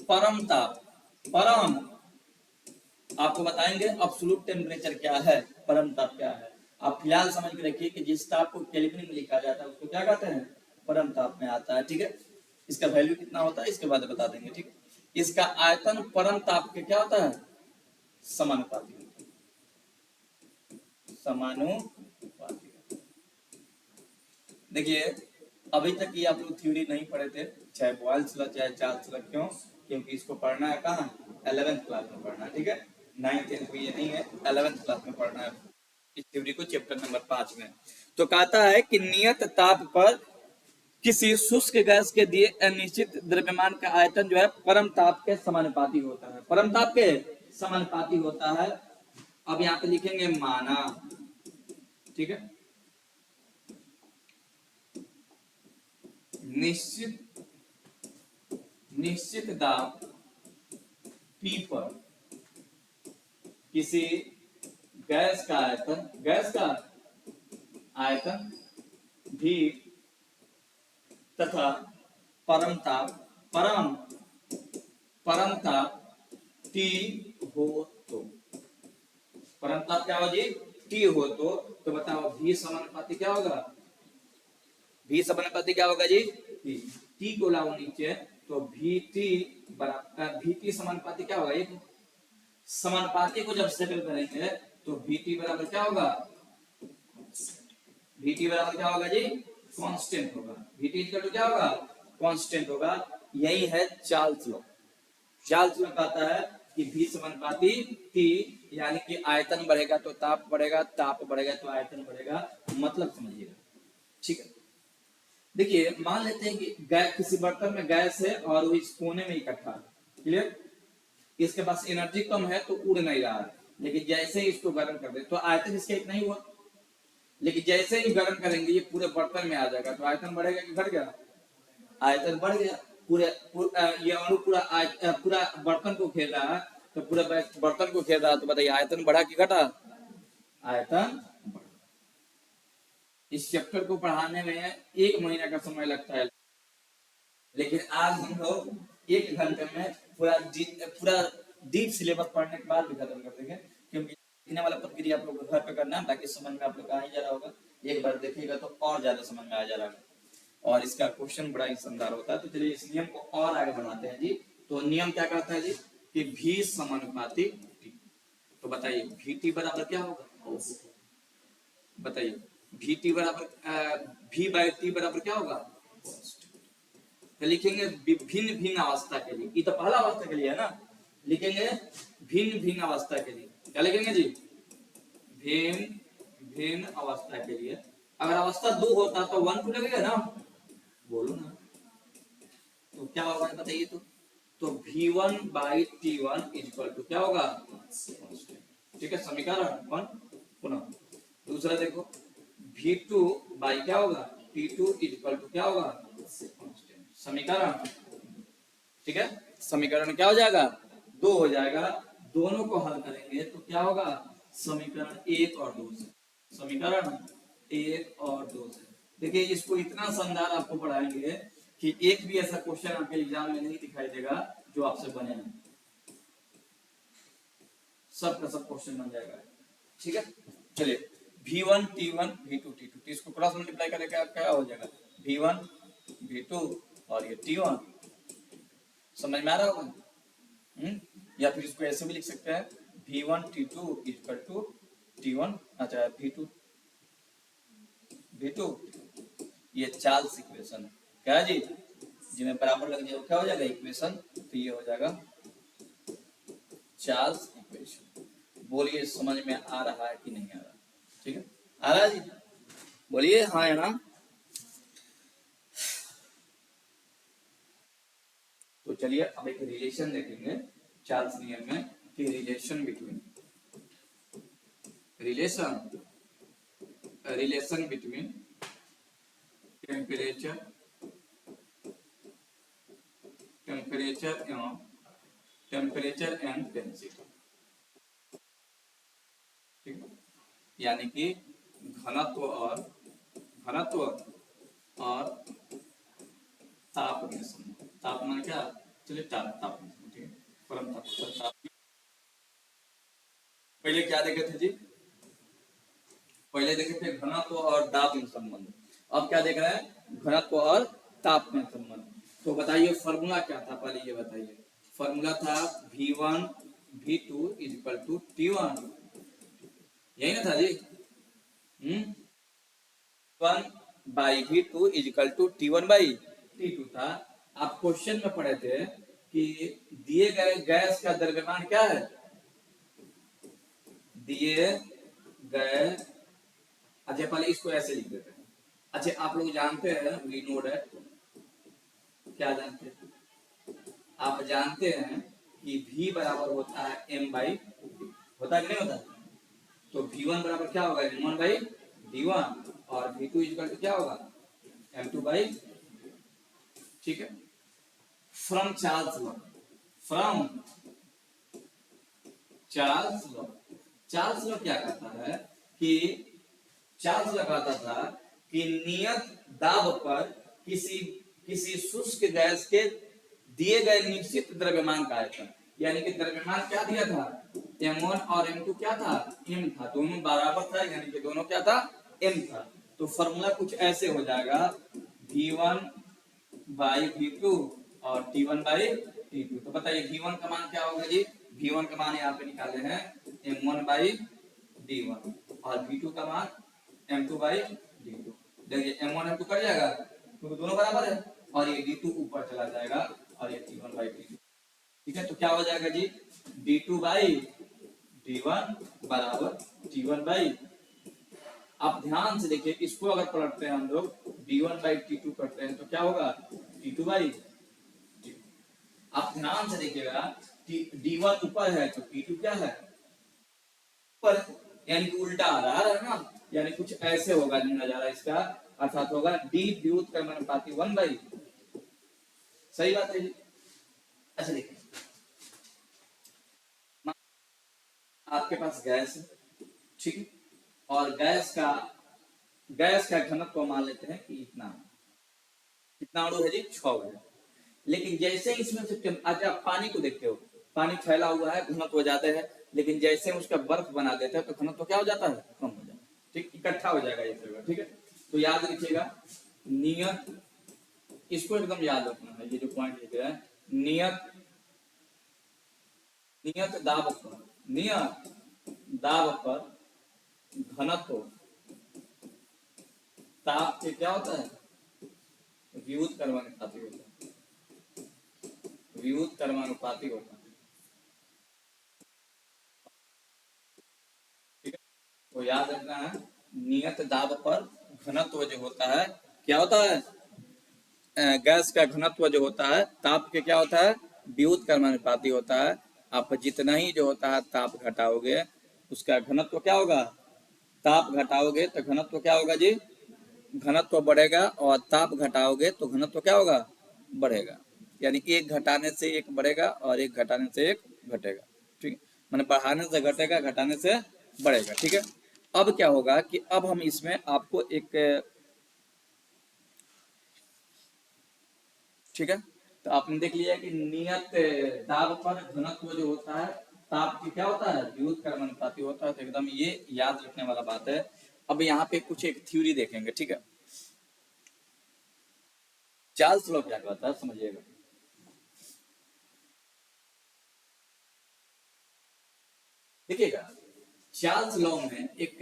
परम ताप, परम आपको बताएंगे अब्सोल्यूट टेम्परेचर क्या है, परम ताप क्या है। आप फिलहाल समझ के रखिए कि जिस ताप को केल्विन में लिखा जाता है उसको क्या कहते हैं? परम ताप में आता है। ठीक है, इसका वैल्यू कितना होता है इसके बाद बता देंगे। ठीक, इसका आयतन परम ताप के क्या होता है? समानुपाती, समानुपाती। देखिए अभी तक ये आप लोग थ्योरी नहीं पढ़े थे, चाहे बॉयल्स लॉ चाहे चार्ल्स लॉ। क्यों? क्योंकि इसको पढ़ना है कहाँ? 11th क्लास में पढ़ना है। ठीक है, 9th 10th में ये नहीं है, 11th क्लास में पढ़ना है इस थ्योरी को, चैप्टर नंबर 5 में। तो कहता है कि नियत ताप पर किसी शुष्क गैस के दिए अनिश्चित द्रव्यमान का आयतन जो है परम ताप के समानुपाती होता है, परम ताप के समानुपाती होता है। अब यहाँ पे लिखेंगे माना, ठीक है। निश्चित निश्चित दाब P पर किसी गैस का आयतन भी तथा परम ताप T हो तो, परम ताप क्या होगा जी? T हो तो बताओ V समानुपाती क्या होगा? V समानुपाती क्या होगा जी? T को लाओ नीचे तो VT समानुपाती क्या होगा? एक समानुपाती को जब सेटल करेंगे तो VT बराबर क्या होगा? VT बराबर क्या होगा जी? कांस्टेंट होगा। VT इक्वल टू क्या होगा? कांस्टेंट होगा। यही है चार्ल्स लॉ। चार्ल्स लॉ कहता है कि V समानुपाती T, यानी कि आयतन बढ़ेगा तो ताप बढ़ेगा, ताप बढ़ेगा तो आयतन बढ़ेगा, मतलब समझिएगा, ठीक है। देखिए मान लेते हैं कि किसी बर्तन में गैस है और वो इस कोने में इकट्ठा है, क्लियर। इसके पास एनर्जी कम है तो उड़ नहीं रहा है, लेकिन जैसे ही इसको गर्म कर दे तो आयतन इसका इतना ही हुआ, लेकिन जैसे ही गर्म करेंगे ये पूरे बर्तन में आ जाएगा तो आयतन बढ़ेगा कि घट गया? आयतन बढ़ गया। ये अणु पूरा बर्तन को घेर रहा है, तो पूरा बर्तन को घेर रहा है, तो बताइए आयतन बढ़ा कि घटा? आयतन बढ़ा। इस चैप्टर को पढ़ाने में 1 महीना का समय लगता है, लेकिन आज हम लोग 1 घंटे में पूरा डीप सिलेबस पढ़ने के बाद भी खत्म कर देंगे, क्योंकि लिखने वाला प्रक्रिया आप लोग को घर पे करना है, ताकि समझ में आप लोग आ ही जा रहा होगा। एक बार देखिएगा तो और ज्यादा समझ में आ जा रहा है, और इसका क्वेश्चन बड़ा ही शानदार होता है। तो चलिए इस नियम को और आगे बढ़ाते हैं जी। तो नियम क्या कहता है जी कि V समानुपाती T। तो बताइए VT बराबर क्या होगा? बताइए VT बराबर V बाई T बराबर क्या होगा? तो लिखेंगे भिन्न भिन्न अवस्था के लिए, ये तो पहला अवस्था के लिए है ना, लिखेंगे भिन्न भिन्न अवस्था के लिए। क्या लिखेंगे जी? भिन्न भिन्न अवस्था के लिए। अगर अवस्था 2 होता तो 1 2 लगेगा ना, बोलो ना। तो क्या होगा बताइए? तो V1 by T1 equal to क्या होगा? ठीक है, समीकरण 1। पुनः दूसरा देखो, V2 बाई क्या होगा? T2 इक्वल टू क्या होगा? समीकरण, ठीक है, समीकरण क्या हो जाएगा? 2 हो जाएगा। दोनों को हल करेंगे तो क्या होगा? समीकरण 1 और 2 से, समीकरण 1 और 2 से। देखिए इसको इतना शानदार आपको पढ़ाएंगे कि एक भी ऐसा क्वेश्चन आपके एग्जाम में नहीं दिखाई देगा जो आपसे बने नहीं, सब का सब क्वेश्चन बन जाएगा, ठीक है। चलिए V1 T1 V2 T2, तो इसको क्रॉस मल्टीप्लाई करेंगे क्या हो जाएगा? V1 V2 और ये T1। समझ में आ रहा होगा? या फिर इसको ऐसे भी लिख सकते हैं V1 T2 equal to T1, अच्छा V2। ये चार्ल्स इक्वेशन क्या है जी? जिन्हें बराबर लग जाए क्या हो जाएगा इक्वेशन? तो ये हो जाएगा चार्ल्स इक्वेशन। बोलिए समझ में आ रहा है कि नहीं आ रहा? ठीक है, आ रहा है जी? बोलिए हाँ या ना। तो चलिए अब एक रिलेशन देखेंगे चार्ल्स नियम में कि relation between temperature and density, ठीक है, यानी कि घनत्व और ताप में संबंध। तापमान क्या? चलिए तापमान, ठीक है, परम ताप। पहले क्या देखे थे जी? पहले देखे थे घनत्व और दाब में संबंध। अब क्या देख रहे हैं? घनत्व और ताप में संबंध। तो बताइए फॉर्मूला क्या था? पहले ये बताइए। फॉर्मूला था V1 V2 equal to T1, यही ना था जी? 1 by V2 equal to T1 by T2 था। आप क्वेश्चन में पढ़े थे कि दिए गए गैस का द्रव्यमान क्या है? दिए गए, अच्छा पहले इसको ऐसे लिख देते हैं। अच्छा आप लोग जानते हैं वी नोड है, क्या जानते हैं? आप जानते हैं कि v बराबर होता है m बाई डी, होता है कि नहीं होता? तो v1 बराबर क्या होगा, m1 बाई d1, और v2 इक्वल टू क्या होगा, m2 बाई, ठीक है। From Charles law, from Charles law, Charles law क्या कहता है कि चार्ल्स लॉ कहता था कि नियत दाब पर किसी किसी शुष्क गैस के दिए गए निश्चित द्रव्यमान का आयतन, यानी कि द्रव्यमान क्या दिया था, m1 और m2 क्या था, m था, दोनों बराबर था, यानी कि दोनों क्या था, m था। तो फॉर्मूला कुछ ऐसे हो जाएगा, v1 बाई v2 और t1 बाई t2। तो बताइए v1 का मान क्या होगा जी, v1 का मान यहाँ पे निकाले हैं m1 बाई d1, और v2 का मान m2 बाई d2। देखिए m1 m2 कट जाएगा क्योंकि दोनों बराबर है, और ये d2 ऊपर चला जाएगा, और ये t1 बाई d2, ठीक है। तो क्या हो जाएगा जी, d2 बाई d1 बराबर t1 बाई, आप ध्यान से देखिए, इसको अगर पलटते हैं हम लोग, d1 बाई t2 करते हैं तो क्या होगा, t2 बाई d2। आप ध्यान से देखिएगा, d1 ऊपर है तो t2 क्या है, ऊपर, यानी कि उल्टा आ रहा है ना, यानी कुछ ऐसे होगा नजारा इसका, अर्थात होगा d व्युत कर्मानुपाती 1 बाई, सही बात है जी। अच्छा देखिए, आपके पास गैस है, ठीक है, और गैस का घनत्व मान लेते हैं कि इतना, कितना अणु है जी, 6 है। लेकिन जैसे इसमें से अच्छा आप पानी को देखते हो, पानी फैला हुआ है, घनत्व ज्यादा है, लेकिन जैसे उसका बर्फ बना देते हैं तो घनत्व क्या हो जाता है, कम हो जाता है, ठीक, इकट्ठा हो जाएगा ये सब, ठीक है। तो याद रखिएगा, नियत, इसको एकदम याद रखना है, ये जो पॉइंट लिखे हैं, नियत नियत दाब पर, नियत दाब पर घनत्व ताप के क्या होता है, व्युत कर्मानुपाती होता है, व्युत कर्मानुपाती होता है, ठीक है। तो याद रखना है, नियत दाब पर घनत्व जो होता है क्या होता है, गैस का घनत्व जो होता है ताप के क्या होता है, व्युत कर्मानुपाती होता है। आप जितना ही जो होता है ताप घटाओगे उसका घनत्व क्या होगा, ताप घटाओगे तो घनत्व क्या होगा जी, घनत्व बढ़ेगा, और ताप घटाओगे तो घनत्व क्या होगा, बढ़ेगा। यानी एक घटाने से एक बढ़ेगा और एक घटाने से एक घटेगा, ठीक है, मैंने बढ़ाने से घटेगा, घटाने से बढ़ेगा, ठीक है। अब क्या होगा कि अब हम इसमें आपको एक, ठीक है, तो आपने देख लिया कि नियत दाब पर घनत्व जो होता है ताप की क्या होता है, व्युत कर्मानुपाती होता है। तो एकदम ये याद रखने वाला बात है। अब यहाँ पे कुछ एक थ्योरी देखेंगे, ठीक है। चार्ल्स लॉ क्या कहता है समझिएगा, देखिएगा, चार्ल्स लॉ में एक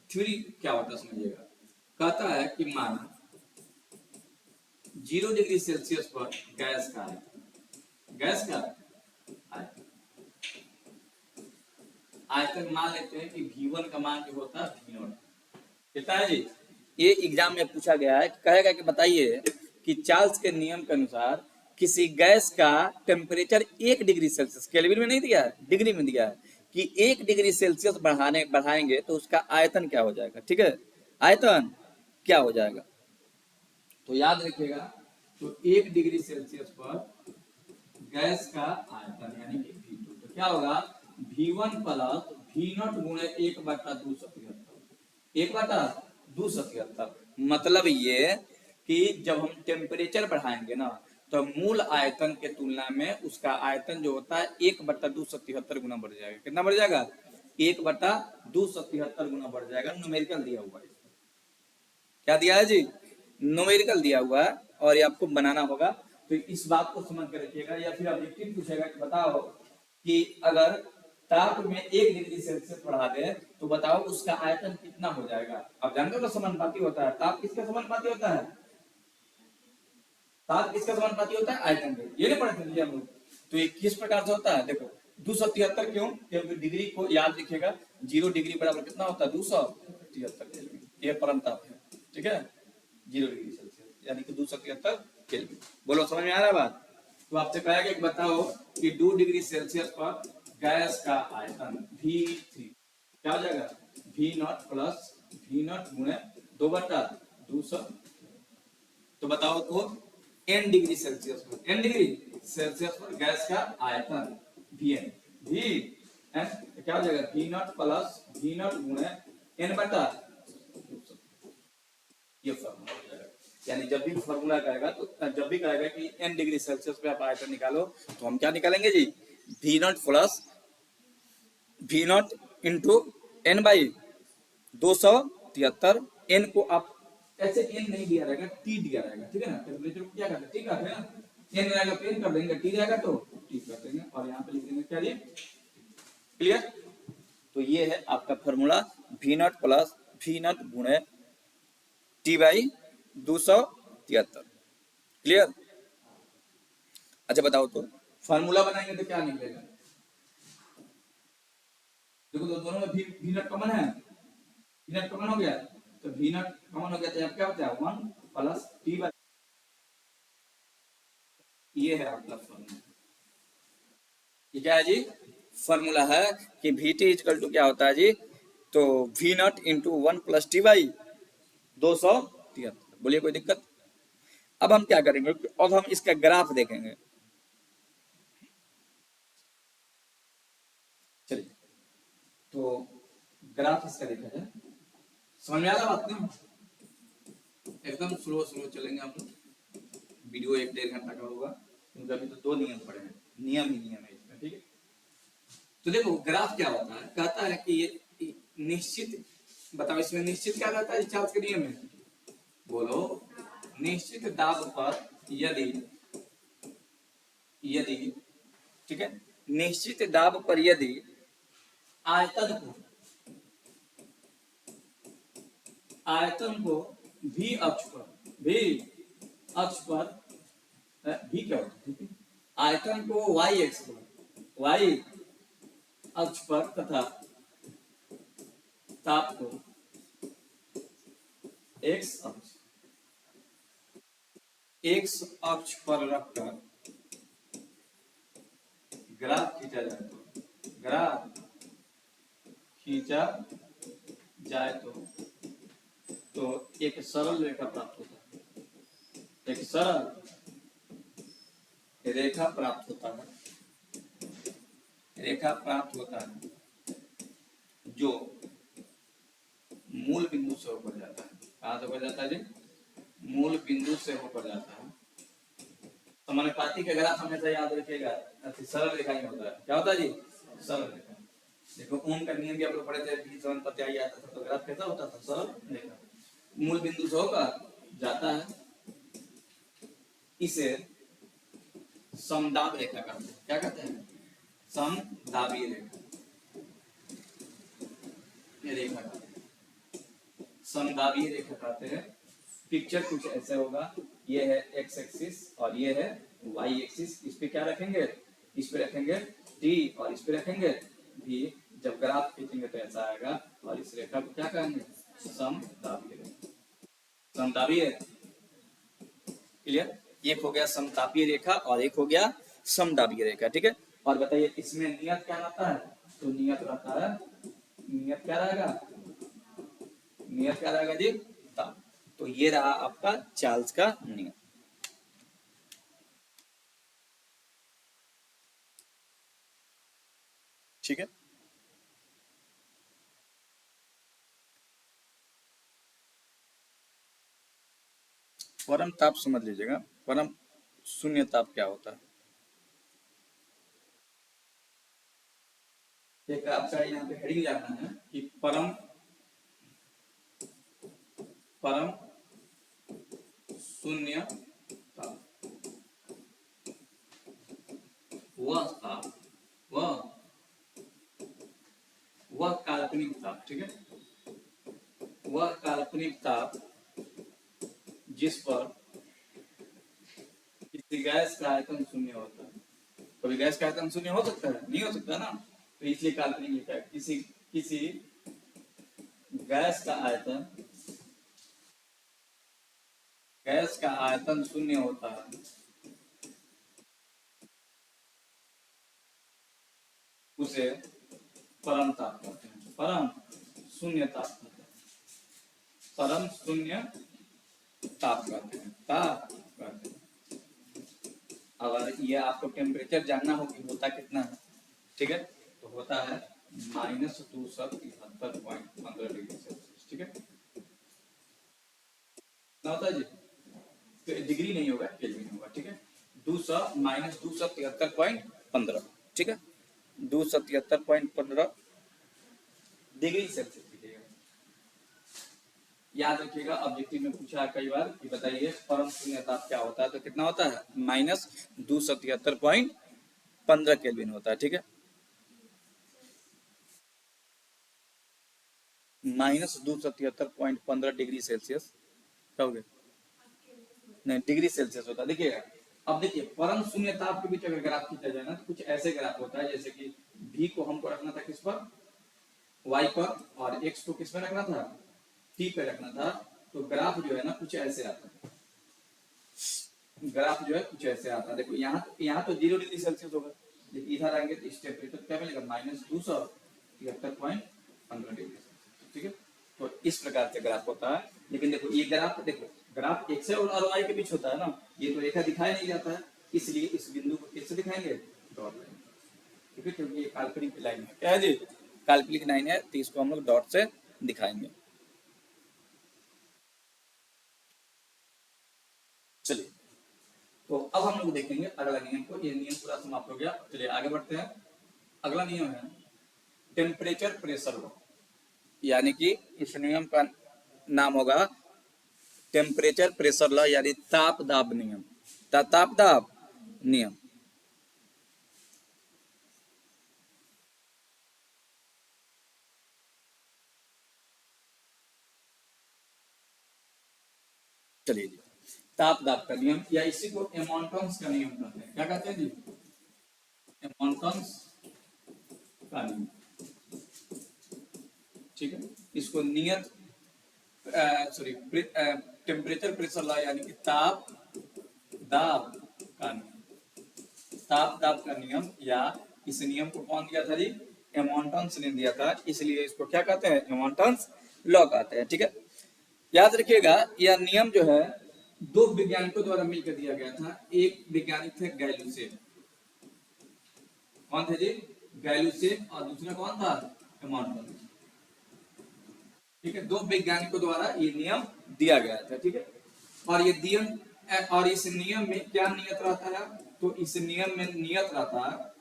थ्योरी क्या होता है समझिएगा, कहता है कि माना 0 डिग्री सेल्सियस पर गैस का है, गैस का आयतन, आयतन मान लेते हैं कि V1 का मान जो होता है V0 कितना है जी। ये एग्जाम में पूछा गया है, कहेगा कि बताइए कि चार्ल्स के नियम के अनुसार किसी गैस का टेम्परेचर 1 डिग्री सेल्सियस, केल्विन में नहीं दिया है, डिग्री में दिया है, कि 1 डिग्री सेल्सियस बढ़ाएंगे तो उसका आयतन क्या हो जाएगा, ठीक है, आयतन क्या हो जाएगा। तो याद रखिएगा, तो 1 डिग्री सेल्सियस पर गैस का आयतन यानी कि V2, तो क्या होगा, V1 प्लस V0 गुणे 1/277, 1/277। मतलब ये कि जब हम टेम्परेचर बढ़ाएंगे ना तो मूल आयतन के तुलना में उसका आयतन जो होता है 1/277 गुना बढ़ जाएगा। कितना बढ़ जाएगा, 1/277 गुना बढ़ जाएगा। न्यूमेरिकल दिया हुआ है, क्या दिया है जी, न्यूमेरिकल दिया हुआ है, और ये आपको बनाना होगा। तो इस बात को समझ कर रखिएगा, या फिर ऑब्जेक्टिव पूछेगा कि बताओ कि अगर ताप में 1 डिग्री सेल्सियस बढ़ा दे तो बताओ उसका आयतन कितना हो जाएगा। आप जानते हो ना समानुपाती होता है, ताप किसका समानुपाती होता है, ताप किसका समानुपाती होता है, आयतन के। ये नहीं पढ़ते थे हम लोग। तो ये किस प्रकार से होता है, देखो 273 क्यों, क्योंकि डिग्री को याद रखिएगा, 0 डिग्री बराबर कितना होता है, 273 केल्विन, ये परम ताप है, ठीक है, 0 डिग्री सेल्सियस यानी कि 273 केल्विन। बोलो समझ में आ रहा है बात? तो आपसे कहा कि बताओ कि 2 डिग्री सेल्सियस पर गैस का आयतन V3 क्या हो जाएगा, V0 प्लस V0 गुणे 2/200। तो बताओ तो n डिग्री सेल्सियस पर, n डिग्री सेल्सियस पर गैस का आयतन Vn, V n तो क्या हो जाएगा, V0 प्लस V0 गुणे n/200। ये फॉर्मूला हो जाएगा। यानी जब भी फॉर्मूला कहेगा तो जब भी कहेगा कि n डिग्री सेल्सियस पे आप आयतन निकालो तो हम क्या निकालेंगे जी, V0 plus V0 into n/273। n को आप ऐसे n नहीं दिया रहेगा, t दिया रहेगा, ठीक है ना। टेम्परेचर को क्या करते हैं, t करते हैं ना। n रहेगा तो n कर देंगे, t रहेगा तो t कर देंगे, और यहाँ पे लिख देंगे क्या जी, क्लियर। तो ये है आपका फॉर्मूला V0 प्लस V0 गुणे T/273, क्लियर। अच्छा बताओ तो फॉर्मूला बनाएंगे तो क्या निकलेगा, देखो तो दोनों में V0 कॉमन है, V0 कॉमन हो गया, तो V0 कॉमन हो गया तो यहाँ क्या बचा 1 प्लस T बाय, ये है आपका फॉर्मूला। ये क्या है जी, फॉर्मूला है कि Vt इक्वल टू क्या होता है जी, तो V0 इंटू 1 प्लस T/273। बोलिए कोई दिक्कत। अब हम क्या करेंगे, अब हम इसका ग्राफ देखेंगे। चलिए तो ग्राफ इसका देखा जाए, समझ में आ रहा बात नहीं, एकदम स्लो स्लो चलेंगे हम लोग। वीडियो 1-1.5 घंटा का होगा क्योंकि अभी तो 2 नियम पढ़े हैं, नियम ही नियम है इसमें, ठीक है। तो देखो ग्राफ क्या होता है, कहता है कि ये निश्चित, बताओ इसमें निश्चित क्या रहता है चार्ल्स के नियम में, बोलो निश्चित दाब पर यदि, यदि ठीक है, निश्चित दाब पर यदि आयतन को, आयतन को भी अक्ष पर, भी अक्ष पर, भी क्या होता है, आयतन को वाई एक्स पर, वाई अक्ष पर तथा ताप को एक्स अक्ष, एक्स अक्ष पर रखकर ग्राफ खींचा जाए तो, ग्राफ खींचा जाए तो एक सरल रेखा प्राप्त होता है, एक सरल रेखा प्राप्त होता है, रेखा प्राप्त होता है जो मूल बिंदु से होकर जाता है। कहां से होकर जाता है जी, मूल बिंदु से होकर जाता है। तो समानुपाती का ग्राफ हमेशा याद रखिएगा, सरल रेखा ही होता है। क्या होता है जी, सरल रेखा। देखो ओम का नियम भी आप लोग पढ़े थे, प्रत्यायी आता था, तो ग्राफ कैसा होता था, सरल रेखा। मूल बिंदु से होकर जाता है, इसे समदाब रेखा कहते हैं। क्या कहते हैं, समदाबी रेखा, ये रेखा कहते हैं, समदाबी रेखा कहते हैं। पिक्चर कुछ ऐसे होगा, ये है एक्स एक्सिस और ये है वाई एक्सिस। इस पे क्या रखेंगे, इस पे रखेंगे टी और इस पे रखेंगे भी। जब ग्राफ खींचेंगे तो ऐसा आएगा, और इस रेखा को क्या कहेंगे, समदाबी रेखा, समदाबी है, क्लियर। एक हो गया समतापीय रेखा और एक हो गया समदाबी रेखा, ठीक है। और बताइए इसमें नियत क्या रहता है, तो नियत रहता है, नियत क्या रहेगा, नियत क्या रहेगा जी, ताप। तो ये रहा आपका चार्ल्स का नियम, ठीक है। परम ताप समझ लीजिएगा, परम शून्य ताप क्या होता है। एक आपका यहाँ पे हेडिंग जाना है कि परम, परम शून्य ताप, वह ताप, वह काल्पनिक ताप, ठीक है, वह काल्पनिक ताप जिस पर किसी गैस का आयतन शून्य होता है। कभी गैस का आयतन शून्य हो सकता है, नहीं हो सकता ना, तो इसलिए काल्पनिक लिखा है। किसी किसी गैस का आयतन गैस का आयतन शून्य होता है उसे परम ताप कहते हैं। परम शून्य ताप कहते हैं। परम शून्य ताप कहते हैं। ताप कहते हैं। अगर ये आपको टेम्परेचर जानना हो कि होता कितना है, ठीक है, तो होता है -273.15 डिग्री सेल्सियस। ठीक है, ना होता है जी, तो डिग्री नहीं होगा, केल्विन होगा। ठीक है, 200 - 273.15। ठीक है, 273.15 डिग्री सेल्सियस लिखिएगा। याद रखिएगा, ऑब्जेक्टिव में पूछा है कई बार कि बताइए परम शून्य ताप क्या होता है, तो कितना होता है -273.15 केल्विन होता है। ठीक है, -273.15 डिग्री सेल्सियस क्या हो गया, नहीं डिग्री सेल्सियस होता है। देखिएगा, अब देखिए परम शून्य ताप के बीच अगर ग्राफ खींचा जाए ना, तो कुछ ऐसे ग्राफ होता है, जैसे कि v को हमको रखना था किस पर, y पर, और x को किस पर रखना था, t पे रखना था। तो ग्राफ जो है ना कुछ ऐसे आता है, ग्राफ जो है कुछ ऐसे आता है। देखो यहाँ तो 0 डिग्री सेल्सियस होगा, लेकिन इधर आएंगे तो इस टेम्परेचर क्या मिलेगा, -273.15 डिग्री सेल्सियस। ठीक है, तो इस प्रकार से ग्राफ होता है। लेकिन देखो ये ग्राफ, देखो ग्राफ एक्स और वाई के बीच होता है ना, ये तो रेखा दिखाई नहीं जाता है, इसलिए इस बिंदु को किससे दिखाएंगे, डॉट लाइन। ठीक है, क्योंकि ये काल्पनिक लाइन है। क्या है जी, काल्पनिक लाइन है, तो इसको हम लोग डॉट से दिखाएंगे। चलिए, तो अब हम लोग देखेंगे अगला नियम को। ये नियम पूरा समाप्त हो गया। चलिए आगे बढ़ते हैं। अगला नियम है टेम्परेचर प्रेशर लॉ, यानी कि इस नियम का नाम होगा टेम्परेचर प्रेशर लॉ, यानी ताप दाब नियम। ताप दाब नियम। चलिए जी, ताप दाब का नियम, या इसी को एमॉन्टन्स का नियम कहते हैं। क्या कहते हैं जी, एमॉन्टन्स का नियम। ठीक है, इसको नियत सॉरी टेम्परेचर प्रेशर लॉ, यानी कि ताप दाब का नियम। ताप दाब का नियम, या इस नियम को कौन दिया था जी, एमॉन्टन्स ने दिया था, इसलिए इसको क्या कहते हैं, एमॉन्टन्स लॉ कहते हैं। ठीक है, याद रखिएगा, यह नियम जो है दो वैज्ञानिकों द्वारा मिलकर दिया गया था। एक वैज्ञानिक थे गैलूसेफ, कौन थे जी, गैलूसेफ, और दूसरा कौन था, एमॉन्टन्स। ठीक है, दो वैज्ञानिकों द्वारा ये नियम दिया गया था। ठीक है, और ये नियम, और इस नियम में क्या नियत रहता है, तो इस नियम में नियत रहता है,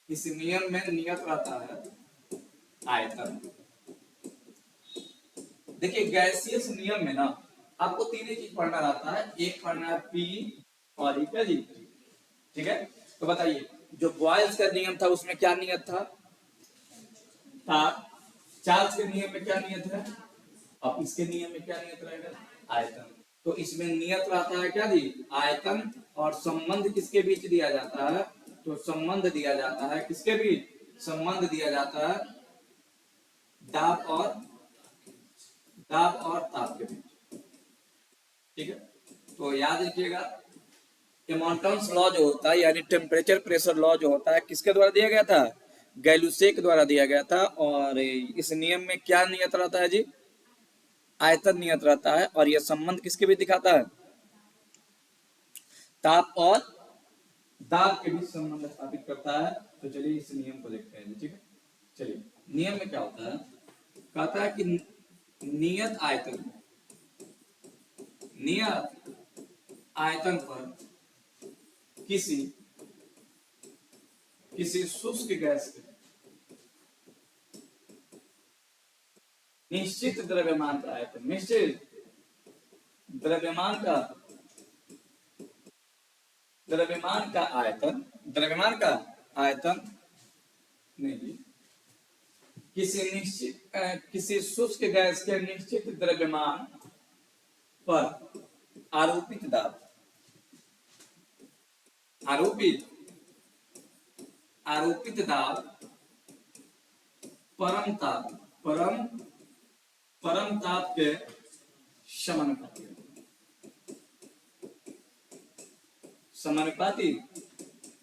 इस नियम में नियत रहता है आयतन। देखिए गैसियस नियम में ना आपको तीन ही चीज पढ़ना रहता है, एक पढ़ना है पी, और एक है जी। ठीक है, तो बताइए जो बॉयल्स का नियम था उसमें क्या नियत था, चार्ल्स के नियम में क्या नियत है, अब इसके नियम में क्या नियत रहेगा, आयतन। तो इसमें नियत रहता है क्या जी, आयतन, और संबंध किसके बीच दिया जाता है, तो संबंध दिया जाता है किसके बीच, संबंध दिया जाता है दाब और ताप के बीच। ठीक है, तो याद रखिएगा एमॉन्टन्स लॉ जो होता है, यानी टेम्परेचर प्रेशर लॉ जो होता है, किसके द्वारा दिया गया था, गैलूसेक द्वारा दिया गया था। और इस नियम में क्या नियत रहता है जी, आयतन नियत रहता है, और यह संबंध किसके बीच दिखाता है, ताप और दाब के बीच संबंध स्थापित करता है। तो चलिए इस नियम को देखते हैं। ठीक है, चलिए नियम में क्या होता है, कहता है कि नियत आयतन, नियत आयतन पर किसी शुष्क गैस के निश्चित द्रव्यमान का आयतन, निश्चित द्रव्यमान का आयतन, द्रव्यमान का आयतन नहीं, किसी शुष्क गैस के निश्चित द्रव्यमान पर आरोपित दाब, आरोपित दाब परम ताप के समानुपाती है। समानुपाती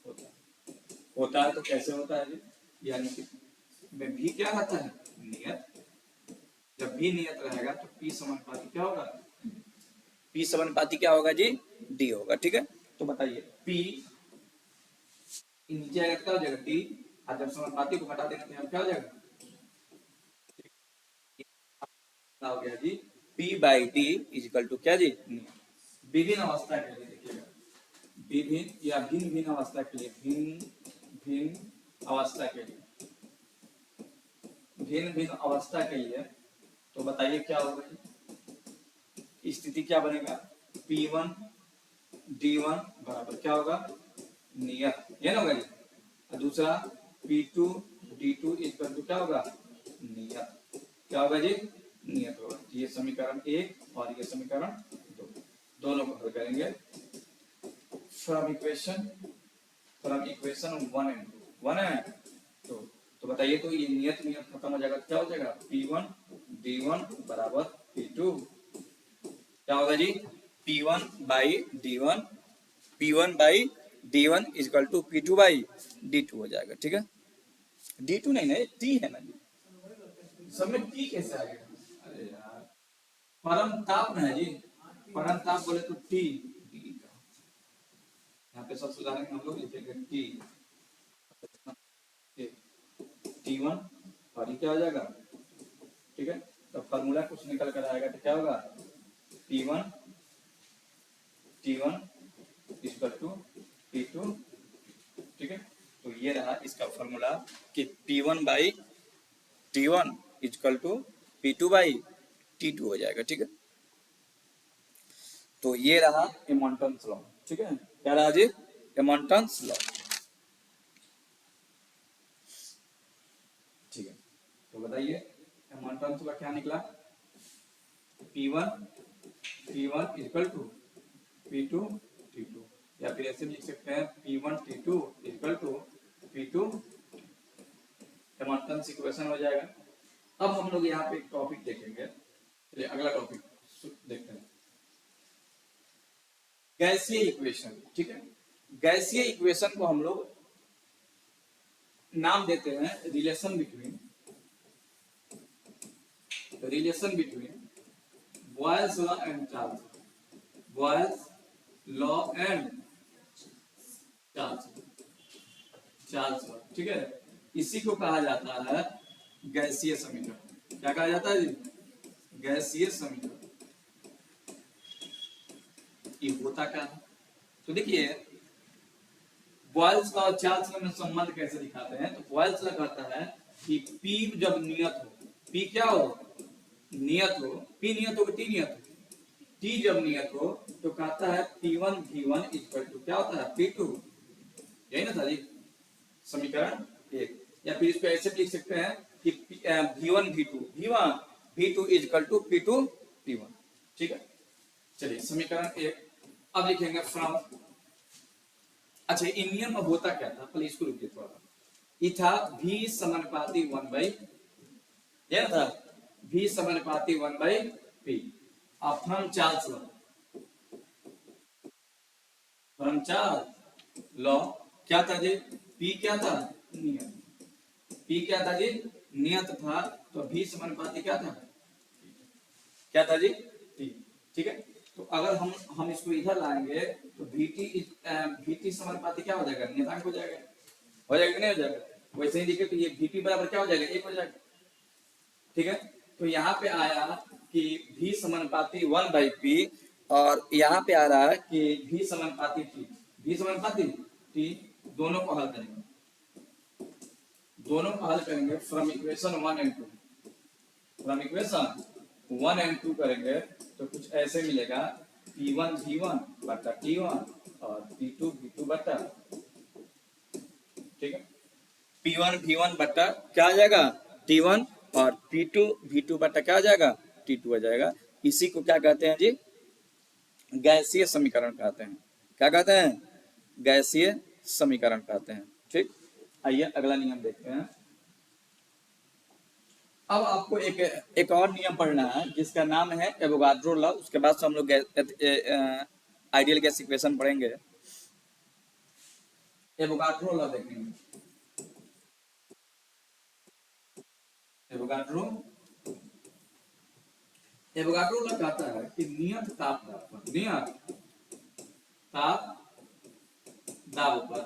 होता है। होता है तो कैसे होता है जी? यानी कि में भी क्या रहता है? नियत। जब भी नियत रहेगा तो P समानुपाती क्या होगा? P समानुपाती क्या होगा जी? D होगा। ठीक है, तो बताइए P नीचे आएगा क्या हो जाएगा? D। और जब समानुपाती को हटा देंगे तो यहाँ क्या हो जाएगा? हो गया जी P/D इक्वल टू क्या जी? विभिन्न अवस्था के लिए देखिएगा, विभिन्न या भिन्न भिन्न अवस्था के लिए, भिन्न भिन्न अवस्था के लिए, भिन्न भिन्न अवस्था के लिए, तो बताइए क्या होगा जी? स्थिति क्या बनेगा? P1 D1 बराबर क्या होगा? नियत, ये ना होगा जी। और दूसरा P2 D2 इक्वल टू क्या होगा? नियत। क्या होगा जी? नियत होगा। ये समीकरण 1 और ये समीकरण 2, दोनों को हल करेंगे फ्रॉम इक्वेशन 1 एंड 2। 1 है तो बताइए, तो ये नियत नियत खत्म हो जाएगा, क्या हो जाएगा? P1 D1 बराबर P2, क्या होगा जी? P1 by D1, P1 by D1 equal to P2 by D2 हो जाएगा। ठीक है, D2 नहीं ना, T है ना जी, सब में T कैसे आ गया? अरे यार, परम ताप में है जी, परम ताप बोले तो T। यहाँ पे सब सुधारेंगे हम लोग, लिखेंगे T1 और ये क्या हो जाएगा? ठीक है, तो फॉर्मूला कुछ निकल कर आएगा तो क्या होगा? T1 equal to P2। ठीक है, तो ये रहा इसका फॉर्मूला कि P1 by T1 equal to P2 by T2 हो जाएगा। ठीक है, तो ये रहा एमॉन्टन्स लॉ। ठीक है, क्या रहा जी? एमॉन्टन्स लॉ। ठीक है, तो बताइए एमॉन्टन्स लॉ क्या निकला? P1 equal to P2 T2, या फिर ऐसे लिख सकते हैं P1 T2 equal to P2। एमॉन्टन्स equation हो जाएगा। अब हम लोग यहाँ पे एक टॉपिक देखेंगे, चलिए अगला टॉपिक देखते हैं, गैसीय इक्वेशन। ठीक है, गैसीय इक्वेशन को हम लोग नाम देते हैं relation between Boyle's law and Charles, Boyle's law and Charles law. ठीक है, इसी को कहा जाता है गैसीय समीकरण। क्या कहा जाता है जी? गैसीय समीकरण। ये होता क्या है? तो देखिए बॉयल्स लॉ और चार्ल्स लॉ में संबंध कैसे दिखाते हैं? तो बॉयल्स लॉ कहता है कि P जब नियत हो, P क्या हो? नियत हो, P नियत हो, T नियत हो, T जब नियत हो तो कहता है P1 V1 इक्वल टू क्या होता है? P2। यही ना था जी समीकरण 1। या फिर इसको ऐसे लिख सकते हैं कि V1 V2 equal to P2 P1। ठीक है, चलिए समीकरण 1 अब लिखेंगे फ्रॉम। अच्छा, इंडियन में होता क्या था? पहले इसको रुकिए थोड़ा। ये था V समानुपाती 1/, यह था V समानुपाती 1/P। अब फ्रॉम चार्ल्स लॉ क्या था जी? P क्या था? नियत। P क्या था जी? नियत था, तो V समानुपाती क्या था? क्या था जी? T। ठीक है, तो अगर हम इसको इधर लाएंगे तो VT समानुपाती क्या हो जाएगा? नियतांक हो जाएगा। हो जाएगा कि नहीं हो जाएगा? वैसे ही देखिए तो ये VP बराबर क्या हो जाएगा? 1 हो जाएगा। ठीक है, तो यहाँ पे आया कि V समानुपाती 1/P और यहाँ पे आ रहा है कि V समानुपाती T। V समानुपाती T, दोनों को हल करेंगे, from equation 1 and 2। From equation 1 and 2 करेंगे तो कुछ ऐसे मिलेगा P1 V1 बटा T1 और P2 V2 बटा। ठीक है, P1 V1 बटा क्या आ जाएगा? T1 और P2 V2 बटा क्या आ जाएगा? T2 आ जाएगा। इसी को क्या कहते हैं जी? गैसीय समीकरण कहते हैं। क्या कहते हैं? गैसीय समीकरण कहते हैं। ठीक, आइए अगला नियम देखते हैं। अब आपको एक और नियम पढ़ना है जिसका नाम है एवोगाड्रो लॉ। उसके बाद से हम लोग आइडियल गैस इक्वेशन पढ़ेंगे। एवोगाड्रो लॉ देखेंगे। एवोगाड्रो एवोगाड्रो लॉ कहता है कि नियत ताप दाब पर, नियत ताप दाब पर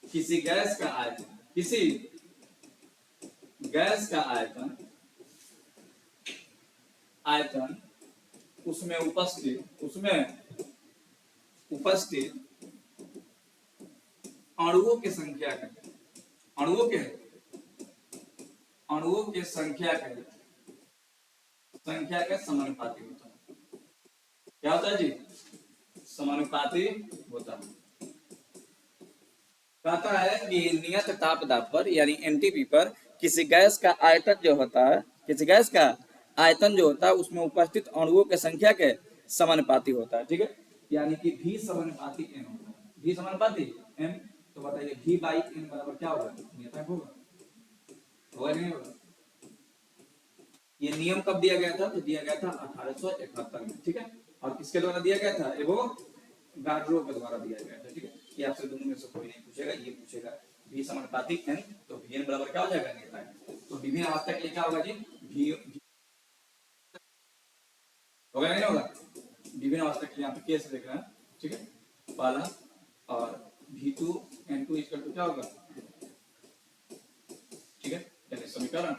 किसी गैस का आयतन, किसी गैस का आयतन आयतन उसमें उपस्थित अणुओं की संख्या का, अणुओं के संख्या के समानुपाती होता है। क्या होता है जी? समानुपाती होता है। कहता है कि नियत ताप दाब पर यानी एनटीपी पर किसी गैस का आयतन जो होता है, किसी गैस का आयतन जो होता है उसमें उपस्थित अणुओं की संख्या के समानुपाती होता है। ठीक है, यानी कि V समानुपाती N होता है। V समानुपाती N, तो बताइए V बाई N बराबर क्या होगा? नियतांक होगा, होगा नहीं होगा? ये नियम कब दिया गया था? तो दिया गया था 1871 में। ठीक है, और किसके द्वारा दिया गया था? एवोगाड्रो के द्वारा दिया गया था। ठीक है, ये आपसे दोनों में से कोई नहीं पूछेगा, ये पूछेगा V समानुपाती N, तो Vn बराबर क्या हो जाएगा? नियतांक। तो विभिन्न अवस्था के लिए क्या होगा जी? V होगा नहीं होगा? विभिन्न अवस्था के लिए यहाँ पे केस देख रहे हैं। ठीक है, पहला और V2 N2 इक्वल टू क्या होगा? ठीक है, यानी समीकरण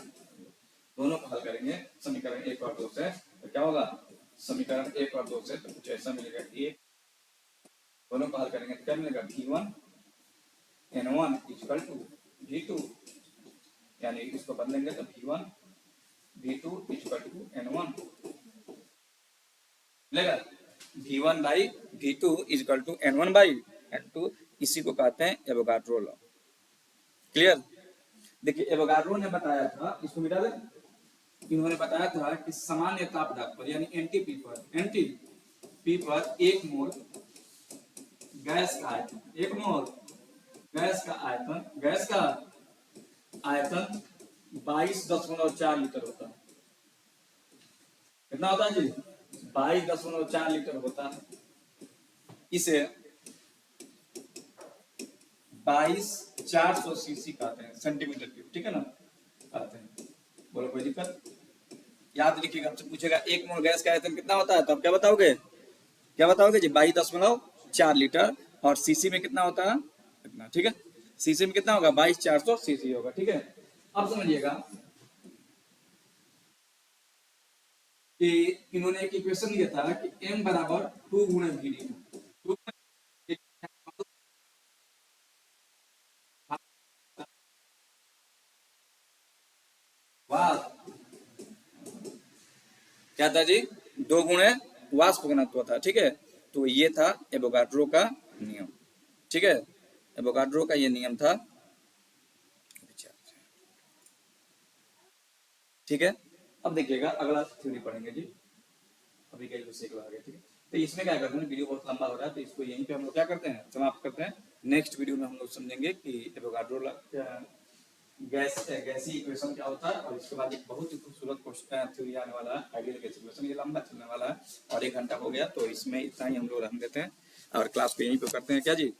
दोनों को हल करेंगे, समीकरण 1 और 2 से, तो क्या होगा? समीकरण 1 और 2 से तो कुछ ऐसा मिलेगा। एक दोनों को हल करेंगे तो क्या मिलेगा? V1 N1 equal to V2, यानी इसको बदलेंगे तो V1 V2 equal to N1 मिलेगा। V1 by V2 equal to N1 by N2, इसी को कहते हैं एवोगाड्रो लॉ। क्लियर? देखिए एवोगाड्रो ने बताया था, इसको मिटा दें, इन्होंने बताया था कि सामान्य ताप दाब पर यानी एनटीपी पर एक मोल गैस का आयतन, एक मोल गैस का आयतन 22.4 लीटर होता है। कितना होता है जी? 22.4 लीटर होता है। इसे 22,400 सीसी कहते हैं, सेंटीमीटर क्यूब। ठीक है ना, कहते हैं। बोलो कोई दिक्कत? याद रखिएगा, हमसे पूछेगा एक मोल गैस का आयतन कितना होता है, तो आप क्या बताओगे? क्या बताओगे जी? 22.4 लीटर, और सीसी में कितना होता है? इतना। ठीक है, सीसी में कितना होगा? 22,400 सीसी होगा। ठीक है, अब समझिएगा कि इन्होंने एक इक्वेशन दिया था कि m बराबर 2 गुणे VD, क्या था जी? 2 गुणे वाष्प घनत्व था। ठीक है, तो ये था एवोगाड्रो का नियम। ठीक है, एवोगाड्रो का ये नियम था। ठीक है, अब देखिएगा अगला थ्योरी पढ़ेंगे जी, अभी कई विषय के आगे। ठीक है, तो इसमें क्या करते हैं, वीडियो बहुत लंबा हो रहा है तो इसको यहीं पे हम लोग क्या करते हैं, समाप्त करते हैं। नेक्स्ट वीडियो में हम लोग समझेंगे कि एवोगाड्रो गैसी इक्वेशन क्या होता है, और इसके बाद एक बहुत ही खूबसूरत क्वेश्चन थ्योरी आने वाला है, आइडियल गैस इक्वेशन। ये लंबा चलने वाला है और 1 घंटा हो गया, तो इसमें इतना ही हम लोग रहने देते हैं और क्लास को यहीं पे करते हैं। क्या जी?